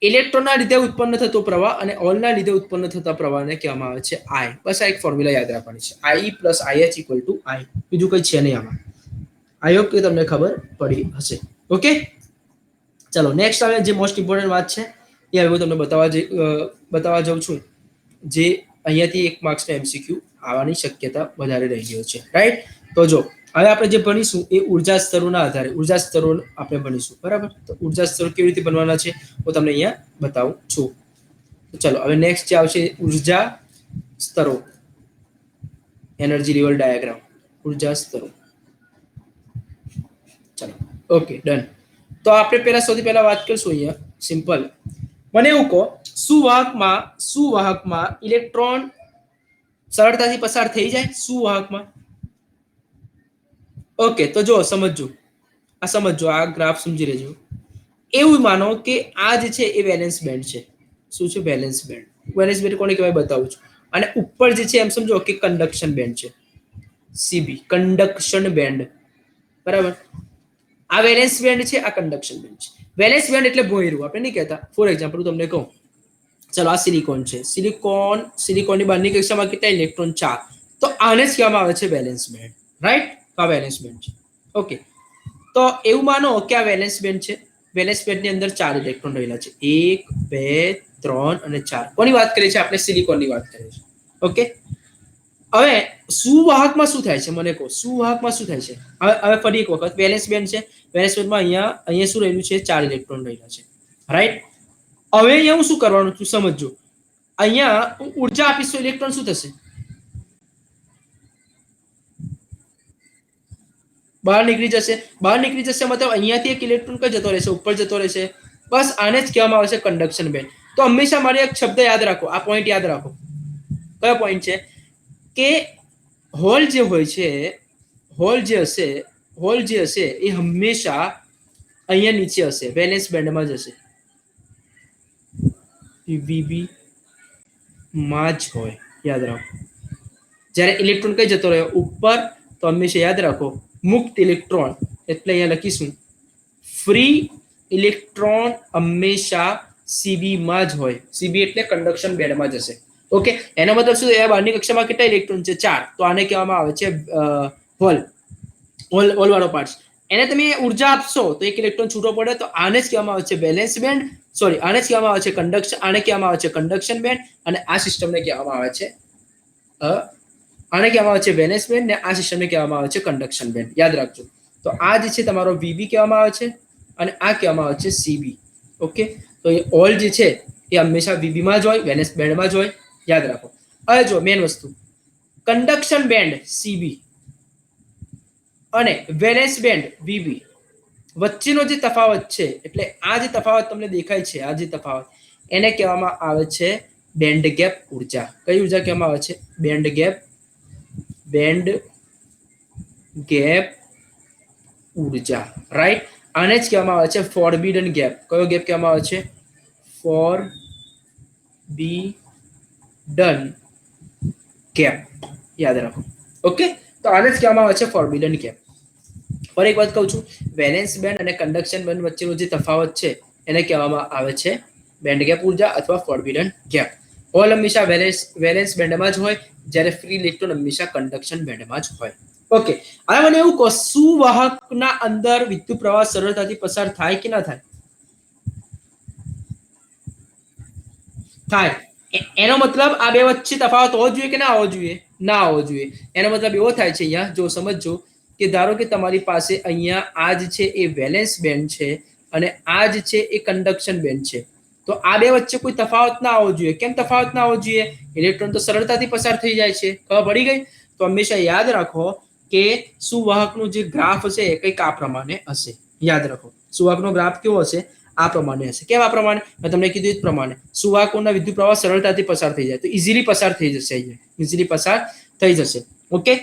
ઇલેક્ટ્રોનના લીધે ઉત્પન્ન થતો પ્રવાહ અને હોલના લીધે ઉત્પન્ન થતા પ્રવાહને કહેવામાં આવે છે આઈ. બસ આ એક ફોર્મ્યુલા યાદ રાખવાની છે. આઈ પ્લસ આઈએચ ઇક્વલ ટુ આઈ. બીજું કંઈ છે નહીં આમાં. આઈ હોપ કે તમને ખબર પડી હશે. ઓકે ચલો નેક્સ્ટ આવે જે મોસ્ટ ઇમ્પોર્ટન્ટ વાત છે એ હવે હું તમને બતાવવા જાઉં છું, જે અહીંયાથી 1 માર્ક્સનો એમસીક્યુ આવવાની શક્યતા વધારે રહી ગયો છે. રાઈટ? તો જો હવે આપણે જે ભણીશું એ ઉર્જા સ્તરોના આધારે ઉર્જા સ્તરો આપણે ભણીશું. બરાબર? તો ઉર્જા સ્તરો કેવી રીતે બનવાના છે હું તમને અહીંયા બતાવું છું. તો ચલો હવે નેક્સ્ટ જે આવશે ઉર્જા સ્તરો, એનર્જી લેવલ ડાયાગ્રામ, ઉર્જા સ્તરો. ચલો ઓકે ડન. તો આપણે સૌથી પહેલા વાત કરીશું અહીંયા સિમ્પલ. મને એવું કહો સુવાહકમાં ઇલેક્ટ્રોન સરળતાથી પસાર થઈ જાય સુવાહકમાં? ઓકે તો જો સમજો આ ગ્રાફ સમજી લેજો. એવું માનો કે આ જે છે એ વેલેન્સ બેન્ડ છે. શું છે? Valence band. વેલેન્સ બેન્ડ કોને કહેવાય બતાવું છું. અને ઉપર જે છે એમ સમજો કે કન્ડક્શન બેન્ડ છે, સીબી કન્ડક્શન બેન્ડ. બરાબર? આ વેલેન્સ બેન્ડ છે, આ કન્ડક્શન બેન્ડ છે. વેલેન્સ બેન્ડ એટલે ભોંયરું, આપણે નહીં કહેતા. ફોર એક્ઝામ્પલ હું તમને કહું, ચલો આ સિલિકોન છે. સિલિકોનની બહારની કક્ષામાં કેટલા ઇલેક્ટ્રોન? 4. તો આને જ કહેવામાં આવે છે વેલેન્સ બેન્ડ. રાઈટ? આ વેલેન્સ બેન્ડ છે. ઓકે તો એવું માનો કે આ વેલેન્સ બેન્ડ છે. વેલેન્સ બેન્ડની અંદર 4 ઇલેક્ટ્રોન રહેલા છે. 1 2 3 અને 4. કોની વાત કરીએ છીએ આપણે? સિલિકોનની વાત કરીએ છીએ. ઓકે હવે સુવાહકમાં શું થાય છે મને કહો. સુવાહકમાં શું થાય છે? હવે ફરી એક વખત વેલેન્સ બેન્ડ છે. વેલેન્સ બેન્ડમાં અહીંયા શું રહેલું છે? 4 ઇલેક્ટ્રોન રહેલા છે. રાઈટ? હવે અહીંયા હું શું કરવાનું છું સમજજો. અહીંયા હું ઉર્જા આપીશ તો ઇલેક્ટ્રોન શું થશે? બહાર નીકળી જશે. બહાર નીકળી જશે મતલબ અહીંયાથી એક ઇલેક્ટ્રોન કઈ જતો રહેશે? ઉપર જતો રહેશે. બસ આને જ કહેવામાં આવે છે કન્ડક્શન બેન્ડ. તો હંમેશા મારે એક શબ્દ યાદ રાખો, આ પોઈન્ટ યાદ રાખો. કયો પોઈન્ટ છે? કે હોલ જે હોય છે, હોલ જે હશે એ હંમેશા અહીંયા નીચે હશે, વેલેન્સ બેન્ડમાં જ હશે. વીબી માં જ હોય, યાદ રાખો. જ્યારે ઇલેક્ટ્રોન કઈ જતો રહ્યો? ઉપર. તો હંમેશા યાદ રાખો મુક્ત ઇલેક્ટ્રોન એટલે અહીંયા લખીશું ફ્રી ઇલેક્ટ્રોન હંમેશા સીબી માં જ હોય. સીબી એટલે કન્ડક્શન બેન્ડમાં જ હશે. ઓકે, એનો મતલબ શું? એ બહારની કક્ષામાં કેટલા ઇલેક્ટ્રોન છે? 4. તો આને કહેવામાં આવે છે હોલ. હોલ વાળો પાર્ટ. એને તમે ઉર્જા આપશો તો એક ઇલેક્ટ્રોન છૂટો પડે, તો આને જ કહેવામાં આવે છે બેલેન્સ બેન્ડ. સોરી, આને જ કહેવામાં આવે છે કન્ડક્શન, આને કહેવામાં આવે છે કન્ડક્શન બેન્ડ, અને આ સિસ્ટમને કહેવામાં આવે છે આને કહેવામાં આવે છે વેલેન્સ બેન્ડ, ને આ સિસ્ટમને કહેવામાં આવે છે કન્ડક્શન બેન્ડ. યાદ રાખજો. તો આ જે છે તમારો વીબી કહેવામાં આવે છે, અને આ કહેવામાં આવે છે સીબી. ઓકે, તો એ ઓલ જે છે એ હંમેશા વીબી માં જ હોય, વેલેન્સ બેન્ડમાં જ હોય. યાદ રાખો. હવે જો મેન વસ્તુ, કન્ડક્શન બેન્ડ સીબી અને વેલેન્સ બેન્ડ વીબી વચ્ચેનો જે તફાવત છે, એટલે આ જે તફાવત તમને દેખાય છે, આ જે તફાવત, એને કહેવામાં આવે છે બેન્ડ ગેપ ઉર્જા. કઈ ઉર્જા કહેવામાં આવે છે? બેન્ડ ગેપ ઉર્જા. રાઈટ. આને જ કહેવામાં આવે છે ફોરબિડન ગેપ. કયો ગેપ કહેવામાં આવે છે? Forbidden gap. યાદ રાખો. ઓકે, તો આને જ કહેવામાં આવે છે ફોરબિડન ગેપ. ફરી એક વાત કહું છું, વેલેન્સ બેન્ડ અને કન્ડક્શન બેન્ડ વચ્ચેનો જે તફાવત છે એને કહેવામાં આવે છે બેન્ડ ગેપ ઉર્જા અથવા ફોરબિડન ગેપ. હોલ હંમેશા વેલેન્સ બેન્ડમાં જ હોય, જ્યારે ફ્રી ઇલેક્ટ્રોન હંમેશા કન્ડક્શન બેન્ડમાં જ હોય. ઓકે, હવે મને એવું કહો, સુવાહકના અંદર વિદ્યુત પ્રવાહ સરળતાથી પસાર થાય કે ના થાય? થાય. એનો મતલબ આ બે વચ્ચે તફાવત હોવો જોઈએ કે ના હોવો જોઈએ? ના હોવો જોઈએ. એનો મતલબ એવો થાય છે, અહીંયા જો સમજજો, કે ધારો કે તમારી પાસે અહીંયા આ જ છે એ વેલેન્સ બેન્ડ છે, અને આ જ છે એ કન્ડક્શન બેન્ડ છે. તો આ બે વચ્ચે કોઈ તફાવત ના આવવો જોઈએ. કેમ તફાવત ના આવવો જોઈએ? ઇલેક્ટ્રોન તો સરળતાથી પસાર થઈ જાય છે. ખબર પડી ગઈ? તો હંમેશા યાદ રાખો કે સુવાહકનું જે ગ્રાફ હશે એ કંઈક આ પ્રમાણે હશે. યાદ રાખો, સુવાહકનો ગ્રાફ કેવો હશે? આ પ્રમાણે હશે. કેમ આ પ્રમાણે? મેં તમને કીધું એ પ્રમાણે સુવાહકોના વિદ્યુત પ્રવાહ સરળતાથી પસાર થઈ જાય, તો ઇઝીલી પસાર થઈ જશે. અહીંયા ઇઝીલી પસાર થઈ જશે. ઓકે,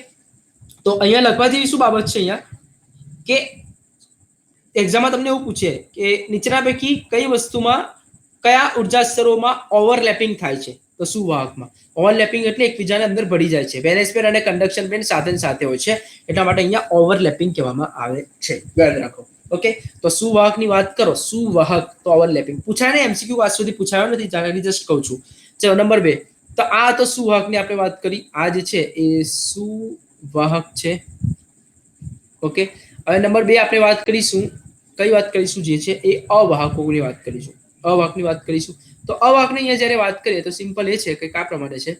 તો અહીંયા લખવા જેવી શું બાબત છે? અહીંયા કે એક્ઝામમાં તમને એવું પૂછે કે નીચેના પૈકી કઈ વસ્તુમાં, કયા ઉર્જા સ્તરોમાં ઓવરલેપિંગ થાય છે? તો સુવાહકમાં ઓવરલેપિંગ એટલે એકબીજાને અંદર ભળી જાય છે. વેલેન્સ બેન્ડ અને કન્ડક્શન બેન્ડ સાથે સાથે હોય છે, એટલા માટે અહીંયા ઓવરલેપિંગ કહેવામાં આવે છે. યાદ રાખો. ઓકે, તો સુવાહકની વાત કરો, સુવાહક તો ઓવરલેપિંગ પૂછાય ને. એમસીક્યુ આજ સુધી પૂછાયો નથી, જાણી જસ્ટ કહું છું. ચલો નંબર 2. તો આ તો સુવાહકની આપણે વાત કરી. આ જે છે એ સુવાહક છે. ઓકે, હવે નંબર 2 આપણે વાત કરીશું. કઈ વાત કરીશું? જે છે એ અવાહકોની વાત કરીશું. અવાહકની વાત કરીશું. તો અવાહકની અહીંયા જ્યારે વાત કરીએ તો સિમ્પલ એ છે કે આ પ્રમાણે છે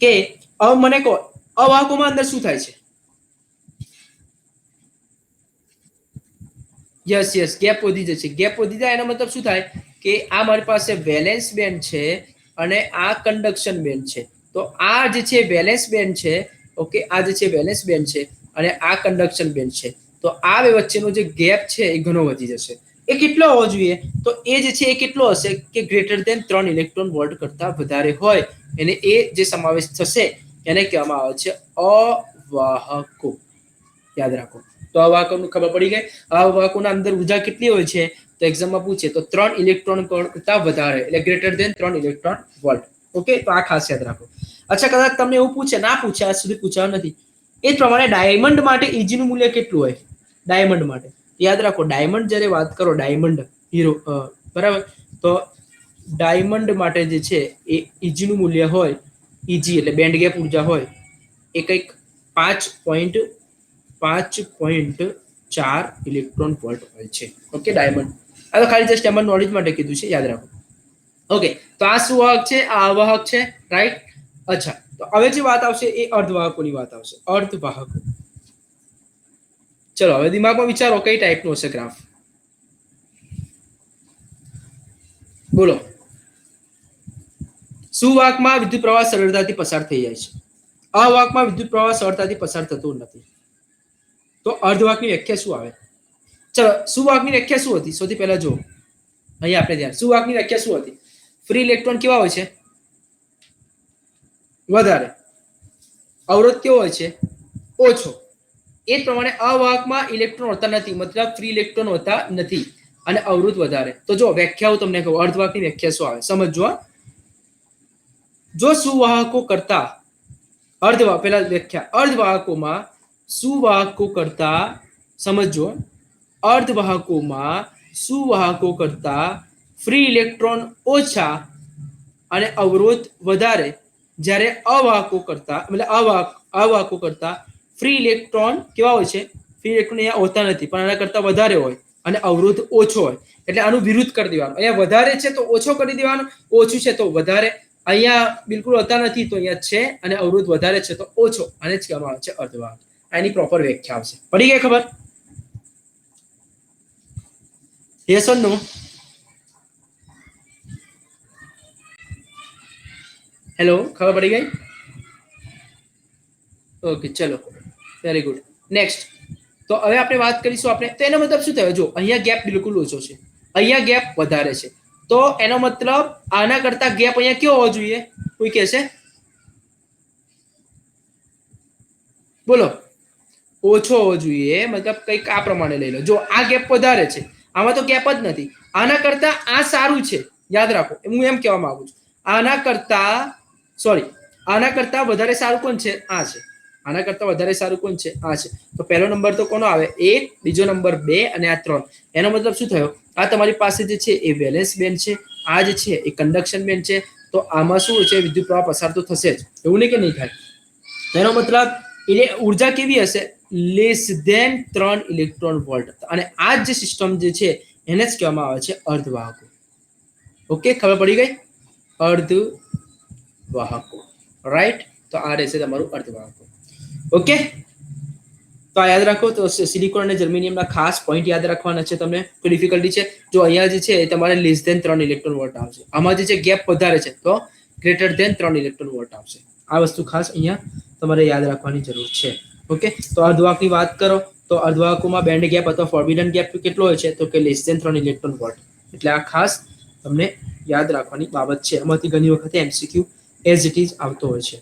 કે હવે મને કહો, અવાહકોમાં અંદર શું થાય છે? યસ યસ, ગેપ વધી જશે. ગેપ વધી જાય એનો મતલબ શું થાય? કે આ મારી પાસે વેલેન્સ બેન્ડ છે અને આ કન્ડક્શન બેન્ડ છે. તો આ જે છે વેલેન્સ બેન્ડ છે. ઓકે, આ જે છે વેલેન્સ બેન્ડ છે, અને આ કન્ડક્શન બેન્ડ છે. તો આ બે વચ્ચેનો જે ગેપ છે એ ઘણો વધી જશે. એ કેટલો હોવો જોઈએ? તો એ જે છે એ કેટલો હશે? કે ગ્રેટર ધેન 3 ઇલેક્ટ્રોન વોલ્ટ કરતા વધારે હોય, એને એ જે સમાવેશ થશે એને કહેવામાં આવે છે અવાહકો. યાદ રાખો. તો અવાહકોનું ખબર પડી ગઈ. અવાહકોના અંદર ઉર્જા કેટલી હોય છે? તો એક્ઝામમાં પૂછે તો 3 ઇલેક્ટ્રોન કરતા વધારે, એટલે greater than 3 electron volt. Okay, તો આ ખાસ યાદ રાખો. અચ્છા, કદાચ તમને એવું પૂછે, ના પૂછે, આજ સુધી પૂછાયું નથી, એ પ્રમાણે ડાયમંડ માટે ઈજીનું મૂલ્ય કેટલું હોય? ડાયમંડ માટે યાદ રાખો, ડાયમંડ જ્યારે વાત કરો, ડાયમંડ હીરો, બરાબર, તો ડાયમંડ માટે જે છે એ ઈજીનું મૂલ્ય હોય, ઈજી એટલે બેન્ડ ગેપ ઉર્જા હોય, એ કંઈક 5.4 ઇલેક્ટ્રોન વોલ્ટ હોય છે. Okay, diamond. આ તો ખાલી જસ્ટ એમાં નોલેજ માટે કીધું છે, યાદ રાખો. ઓકે, તો આ સુવાહક છે, આ અવાહક છે. રાઈટ. અચ્છા, તો હવે જે વાત આવશે એ અર્ધવાહકોની વાત આવશે. અર્ધવાહકો. ચલો હવે દિમાગમાં વિચારો કઈ ટાઈપનો હશે ગ્રાફ. બોલો. સુવાહકમાં વિદ્યુત પ્રવાહ સરળતાથી પસાર થઈ જાય છે, અવાહકમાં વિદ્યુત પ્રવાહ સરળતાથી પસાર થતો નથી. તો અર્ધવાહકની વ્યાખ્યા શું આવે? ચલો, સુવાહકની વ્યાખ્યા શું હતી? સૌથી પહેલા જો અહીંયા આપણે ધ્યાન, સુવાહકની વ્યાખ્યા શું હતી? ફ્રી ઇલેક્ટ્રોન કેવા હોય છે? વધારે. અવરોધ કેવો હોય છે? ઓછો. એ જ પ્રમાણે અવાહકમાં ઇલેક્ટ્રોન હોતા નથી, મતલબ ફ્રી ઇલેક્ટ્રોન હોતા નથી અને અવરોધ વધારે. તો જો વ્યાખ્યા હું તમને કહું, અર્ધવાહકની વ્યાખ્યા શું આવે સમજો. જો સુવાહકો કરતા અર્ધવાહક, પેલા વ્યાખ્યા, અર્ધવાહકોમાં સુવાહકો કરતા, સમજો, અર્ધવાહકોમાં સુવાહકો કરતા ફ્રી ઇલેક્ટ્રોન ઓછા અને અવરોધ વધારે, જ્યારે અવાહકો કરતા, મતલબ અવાહકો કરતા ફ્રી ઇલેક્ટ્રોન કેવા હોય છે? ફ્રી ઇલેક્ટ્રોન અહીંયા હોતા નથી પણ આના કરતા વધારે હોય અને અવરોધ ઓછો હોય. એટલે આનું વિરુદ્ધ કરી દેવાનું. અહીંયા વધારે છે તો ઓછો કરી દેવાનું, ઓછું છે તો વધારે. અહીંયા બિલકુલ હોતા નથી તો અહીંયા છે, અને અવરોધ વધારે છે તો ઓછો. આને જ કહેવામાં આવે છે અર્ધવાહક. એની પ્રોપર વ્યાખ્યા આવશે. પડી ગઈ ખબર? Yes or no? હેલો, ખબર પડી ગઈ? ઓકે, ચલો, વેરી ગુડ. નેક્સ્ટ. તો હવે આપણે વાત કરીશું આપણે, તો એનો મતલબ શું થયો? જો અહીંયા ગેપ બિલકુલ ઓછો છે, અહીંયા ગેપ વધારે છે, તો એનો મતલબ આના કરતા ગેપ અહીંયા કેવો હોવો જોઈએ? કોઈ કહેશે? બોલો. ઓછો હોવો જોઈએ, મતલબ કંઈક આ પ્રમાણે લઈ લો. જો આ ગેપ વધારે છે, આમાં તો ગેપ જ નથી. આના કરતા આ સારું છે, યાદ રાખો, હું એમ કહેવા માંગુ છું. આના કરતા, સોરી, આના કરતા વધારે સારું કોણ છે? આ છે. આના કરતા વધારે સારું કોણ છે? આ છે. તો પહેલો નંબર તો કોનો આવે? 1, બીજો નંબર 2 અને આ 3. એનો મતલબ શું થયો? આ તમારી પાસે જે છે એ વેલેન્સ બેન્ડ છે, આ જે છે એ કંડક્શન બેન્ડ છે. તો આમાં શું છે? વિદ્યુત પ્રવાહ પસાર તો થશે જ, એવું નહીં કે નહીં થાય. એનો મતલબ એટલે ઉર્જા કેવી હશે? Less than 3 electron volt. અને આ જે સિસ્ટમ જે છે એને જ કહેવામાં આવે છે અર્ધવાહકો. ઓકે, ખબર પડી ગઈ? અર્ધવાહકો, રાઈટ? તો આ રહેશે તમારું અર્ધવાહકો. ઓકે, તો આ યાદ રાખો. તો સિલિકોન અને જર્મેનિયમના ખાસ પોઈન્ટ યાદ રાખવાના છે તમને. કોઈ ડિફિકલ્ટી છે? જો અહીંયા જે છે તમારે લેસ ધેન 3 ઇલેક્ટ્રોન વોલ્ટ આવશે. આમાં જે છે ગેપ વધારે છે તો ગ્રેટર ધેન 3 ઇલેક્ટ્રોન વોલ્ટ આવશે. આ વસ્તુ ખાસ અહીંયા તમારે યાદ રાખવાની જરૂર છે. ઓકે, તો અર્ધવાહકની વાત કરો તો અર્ધવાહકોમાં બેન્ડ ગેપ અથવા ફોરબિડન ગેપ કેટલો હોય છે? તો કે લેસ ધેન 3 ઇલેક્ટ્રોન વોલ્ટ. એટલે આ ખાસ તમને યાદ રાખવાની બાબત છે. એમાંથી ઘણી વખત એમસીક્યુ એઝ ઇટ ઇઝ આવતો હોય છે.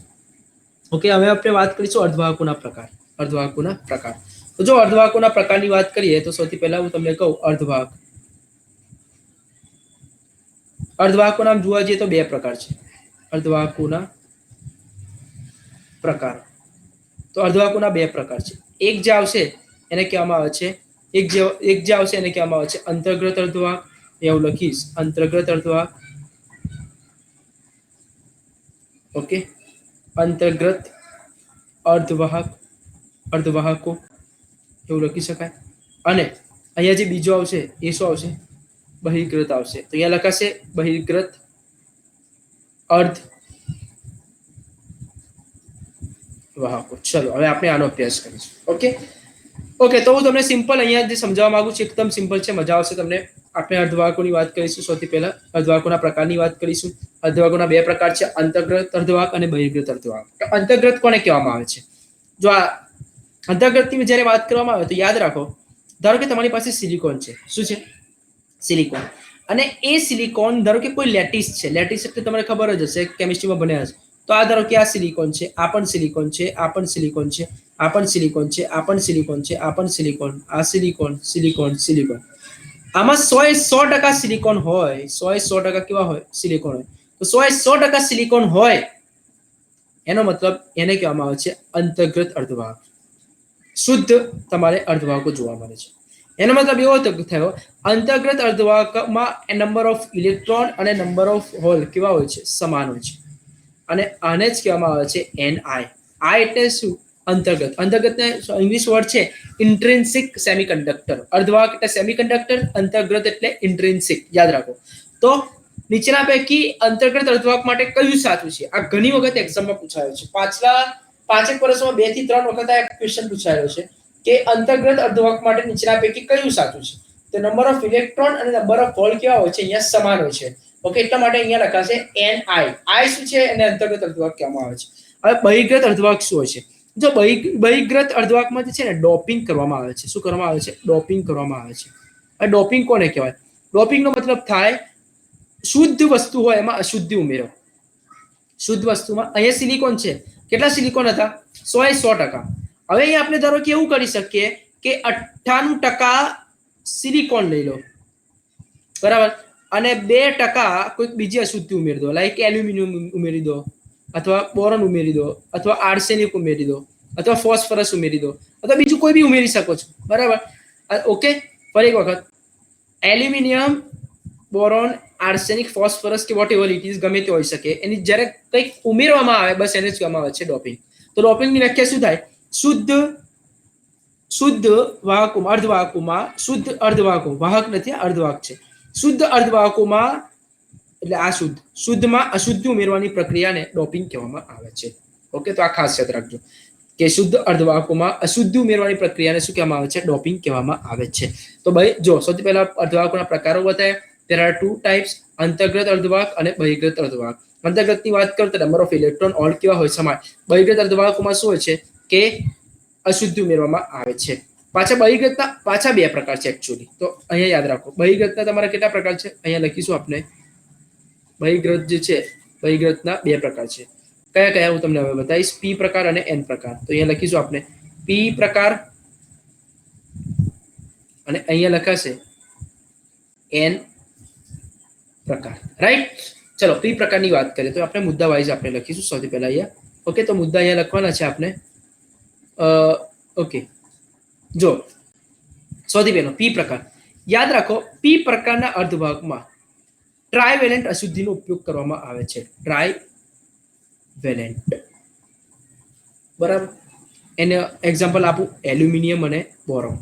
ઓકે, હવે આપણે વાત કરીશું અર્ધવાહકોના પ્રકાર. અર્ધવાહકોના પ્રકાર. તો જો અર્ધવાહકોના પ્રકારની વાત કરીએ તો સૌથી પહેલા હું તમને કહું અર્ધવાહક. અર્ધવાહકોના નામ જોવા જઈએ તો બે પ્રકાર છે. અર્ધવાહકોના પ્રકાર. તો અર્ધવાહકોના બે પ્રકાર છે. એક જે આવશે એને કહેવામાં આવે છે, એક જે આવશે એને કહેવામાં આવે છે અંતર્ગત અર્ધવાહક. એવું લખીશ, અંતર્ગત અર્ધવાહક. ઓકે, અંતર્ગત અર્ધવાહક, અર્ધવાહકો એવું લખી શકાય. અને અહીંયા જે બીજો આવશે એ શું આવશે? બહિર્ગત આવશે. તો અહીંયા લખાશે બહિર્ગત અર્ધ વાહકો. ચલો, હવે આપણે આનો અભ્યાસ કરીશું. ઓકે, ઓકે, તો હું તમને સિમ્પલ અહીંયા જે સમજાવવા માંગુ છું એકદમ સિમ્પલ છે, મજા આવશે તમને. આપણે અર્ધવાહકોની વાત કરીશું. સૌથી પહેલા અર્ધવાહકોના પ્રકારની વાત કરીશું. અર્ધવાહકોના બે પ્રકાર છે, અંતર્ગત અર્ધવાહક અને બહિર્ગત અર્ધવાહક. તો અંતર્ગત કોને કહેવામાં આવે છે? જો આ અંતર્ગતની જ્યારે વાત કરવામાં આવે તો યાદ રાખો, ધારો કે તમારી પાસે સિલિકોન છે. શું છે? સિલિકોન. અને એ સિલિકોન ધારો કે કોઈ લેટિસ છે. લેટિસ એટલે તમને ખબર જ હશે, કેમિસ્ટ્રીમાં ભણ્યા હશે. તો આ ધારો કે આ સિલિકોન છે, આ પણ સિલિકોન છે, આ પણ સિલિકોન છે, આ પણ સિલિકોન છે, આ પણ સિલિકોન છે, આ પણ સિલિકોન, આ સિલિકોન, સિલિકોન, સિલિકોન. આમાં 100% સિલિકોન હોય. 100% કેવા હોય? સિલિકોન હોય. તો 100% સિલિકોન હોય એનો મતલબ એને કહેવામાં આવે છે અંતર્ગત અર્ધવાહક. શુદ્ધ તમારે અર્ધવાહકો જોવા મળે છે. એનો મતલબ એવો થયો અંતર્ગત અર્ધવાહકમાં નંબર ઓફ ઇલેક્ટ્રોન અને નંબર ઓફ હોલ કેવા હોય છે? સમાન હોય છે. અને આને જ કહેવામાં આવે છે Ni. આ એટલે શું? અંતર્ગત. અંતર્ગત ઇંગ્લિશ વર્ડ છે ઇન્ટ્રિન્સિક સેમિકન્ડક્ટર. અર્ધવાહક એટલે સેમિકન્ડક્ટર, અંતર્ગત એટલે ઇન્ટ્રિન્સિક. યાદ રાખો. તો નીચેના પૈકી અંતર્ગત અર્ધવાહક માટે કયું સાચું છે? આ ઘણી વખત એક્ઝામમાં પૂછાયો છે. પાછલા 5 વર્ષમાં 2 થી 3 વખત આ ક્વેશ્ચન પૂછાયો છે કે અંતર્ગત અર્ધવાહક માટે નીચેના પૈકી કયું સાચું છે? તો નંબર ઓફ ઇલેક્ટ્રોન અને નંબર ઓફ હોલ કેવા હોય છે? અહીંયા સમાન હોય છે. ઓકે, એટલા માટે અહીંયા લખાશે એન આઈ શું છે એને અંતર્ગત અર્ધવાહક કહેવામાં આવે છે. હવે બહિર્ગત અર્ધવાહક શું હોય છે? જો બહિર્ગત અર્ધવાહકમાં જે છે ને ડોપિંગ કરવામાં આવે છે. શું કરવામાં આવે છે? ડોપિંગ કરવામાં આવે છે. આ ડોપિંગ કોને કહેવાય? ડોપિંગનો મતલબ થાય શુદ્ધ વસ્તુ હોય એમાં અશુદ્ધિ ઉમેરો. શુદ્ધ વસ્તુમાં અહીંયા સિલિકોન છે, કેટલા સિલિકોન હતા? 100%. હવે અહીંયા આપણે ધારો કે એવું કરી શકીએ કે 98% સિલિકોન લઈ લો, બરાબર, અને 2% કોઈક બીજી અશુદ્ધિ ઉમેરી દો, લાઈક એલ્યુમિનિયમ ઉમેરી દો, અથવા બોરોન ઉમેરી દો, અથવા આર્સેનિક ઉમેરી દો, અથવા ફોસ્ફરસ ઉમેરી દો, અથવા બીજું કોઈ બી ઉમેરી શકો છો, બરાબર. ઓકે, ફરી એક વખત, એલ્યુમિનિયમ, બોરોન, આર્સેનિક, ફોસ્ફરસ કે વોટ એવર ઇટ ઇઝ, ગમે તે હોઈ શકે, એની જ્યારે કંઈક ઉમેરવામાં આવે બસ એને જ કહેવામાં આવે છે ડોપિંગ. તો ડોપિંગની વ્યાખ્યા શું થાય? શુદ્ધ વાહકોમાં, અર્ધવાહકોમાં, શુદ્ધ અર્ધવાહકો, વાહક નથી, અર્ધવાહક છે. શુદ્ધ અર્ધવાહકોમાં એટલે આ શુદ્ધમાં અશુદ્ધિ ઉમેરવાની પ્રક્રિયાને ડોપિંગ કહેવામાં આવે છે. ઓકે, તો આ ખાસ યાદ રાખજો કે શુદ્ધ અર્ધવાહકોમાં અશુદ્ધિ ઉમેરવાની પ્રક્રિયાને શું કહેવામાં આવે છે? ડોપિંગ કહેવામાં આવે છે. તો ભાઈ જો સૌથી પહેલા અર્ધવાહકોના પ્રકારો બતાવ્યા. there are two types, અંતર્ગત અર્ધવાહક અને બહિર્ગત અર્ધવાહક. અંતર્ગતની વાત કરતા નંબર ઓફ ઇલેક્ટ્રોન ઓલ કેવા હોય સમાન. બહિર્ગત અર્ધવાહકોમાં શું હોય છે કે અશુદ્ધિ ઉમેરવામાં આવે છે. પાછા બે પ્રકાર છે એકચ્યુઅલી. તો અહીંયા યાદ રાખો, બહિર્ગતના તમારા કેટલા પ્રકાર છે અહીંયા લખીશું આપણે. બહિર્ગત જે છે, બહિર્ગતના બે પ્રકાર છે. કયા કયા હું તમને હવે બતાવીશ. પી પ્રકાર અને એન પ્રકાર. તો અહીંયા લખીશું આપણે પી પ્રકાર અને અહીંયા લખાશે એન પ્રકાર, રાઈટ. ચલો પી પ્રકારની વાત કરીએ તો આપણે મુદ્દા વાઇઝ આપણે લખીશું સૌથી પહેલા અહીંયા. ઓકે, તો મુદ્દા અહીંયા લખવાના છે આપણે. ઓકે, જો સૌથી પહેલો પી પ્રકાર યાદ રાખો. પી પ્રકારના અર્ધવાહકમાં ટ્રાયવેલેન્ટ અશુદ્ધિનો ઉપયોગ કરવામાં આવે છે. ટ્રાયવેલેન્ટ, બરાબર. એને એક્ઝામ્પલ આપું, એલ્યુમિનિયમ અને બોરોન.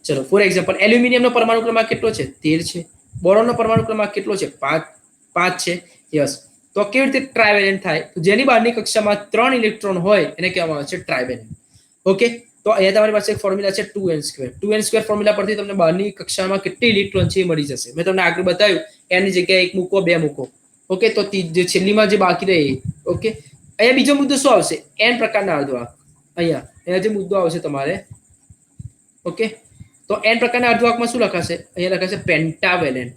ચલો ફોર એક્ઝામ્પલ, એલ્યુમિનિયમનો પરમાણુ ક્રમાંક કેટલો છે? 13 છે. બોરોનનો પરમાણુ ક્રમાંક કેટલો છે? 5 છે. યસ. તો કેવી રીતે ટ્રાયવેલેન્ટ થાય? તો જેની બહારની કક્ષામાં 3 ઇલેક્ટ્રોન હોય એને કહેવામાં આવે છે ટ્રાયવેલેન્ટ. ઓકે, તો અહીંયા તમારી પાસે એક ફોર્મ્યુલા છે 2n². 2n² ફોર્મ્યુલા પરથી તમને બહારની કક્ષામાં કેટલી ઇલેક્ટ્રોન છે એ મળી જશે. મેં તમને આગળ બતાવ્યું, એની જગ્યાએ 1 મૂકો, 2 મૂકો. ઓકે, તો જે છેલ્લીમાં જે બાકી રહે. ઓકે, અહીંયા બીજો મુદ્દો શું આવશે? n પ્રકારના અર્ધવાહક. અહીંયા જે મુદ્દો આવશે તમારે, ઓકે, તો n પ્રકારના અર્ધવાહકમાં શું લખાશે? અહીંયા લખાશે પેન્ટાવેલેન્ટ.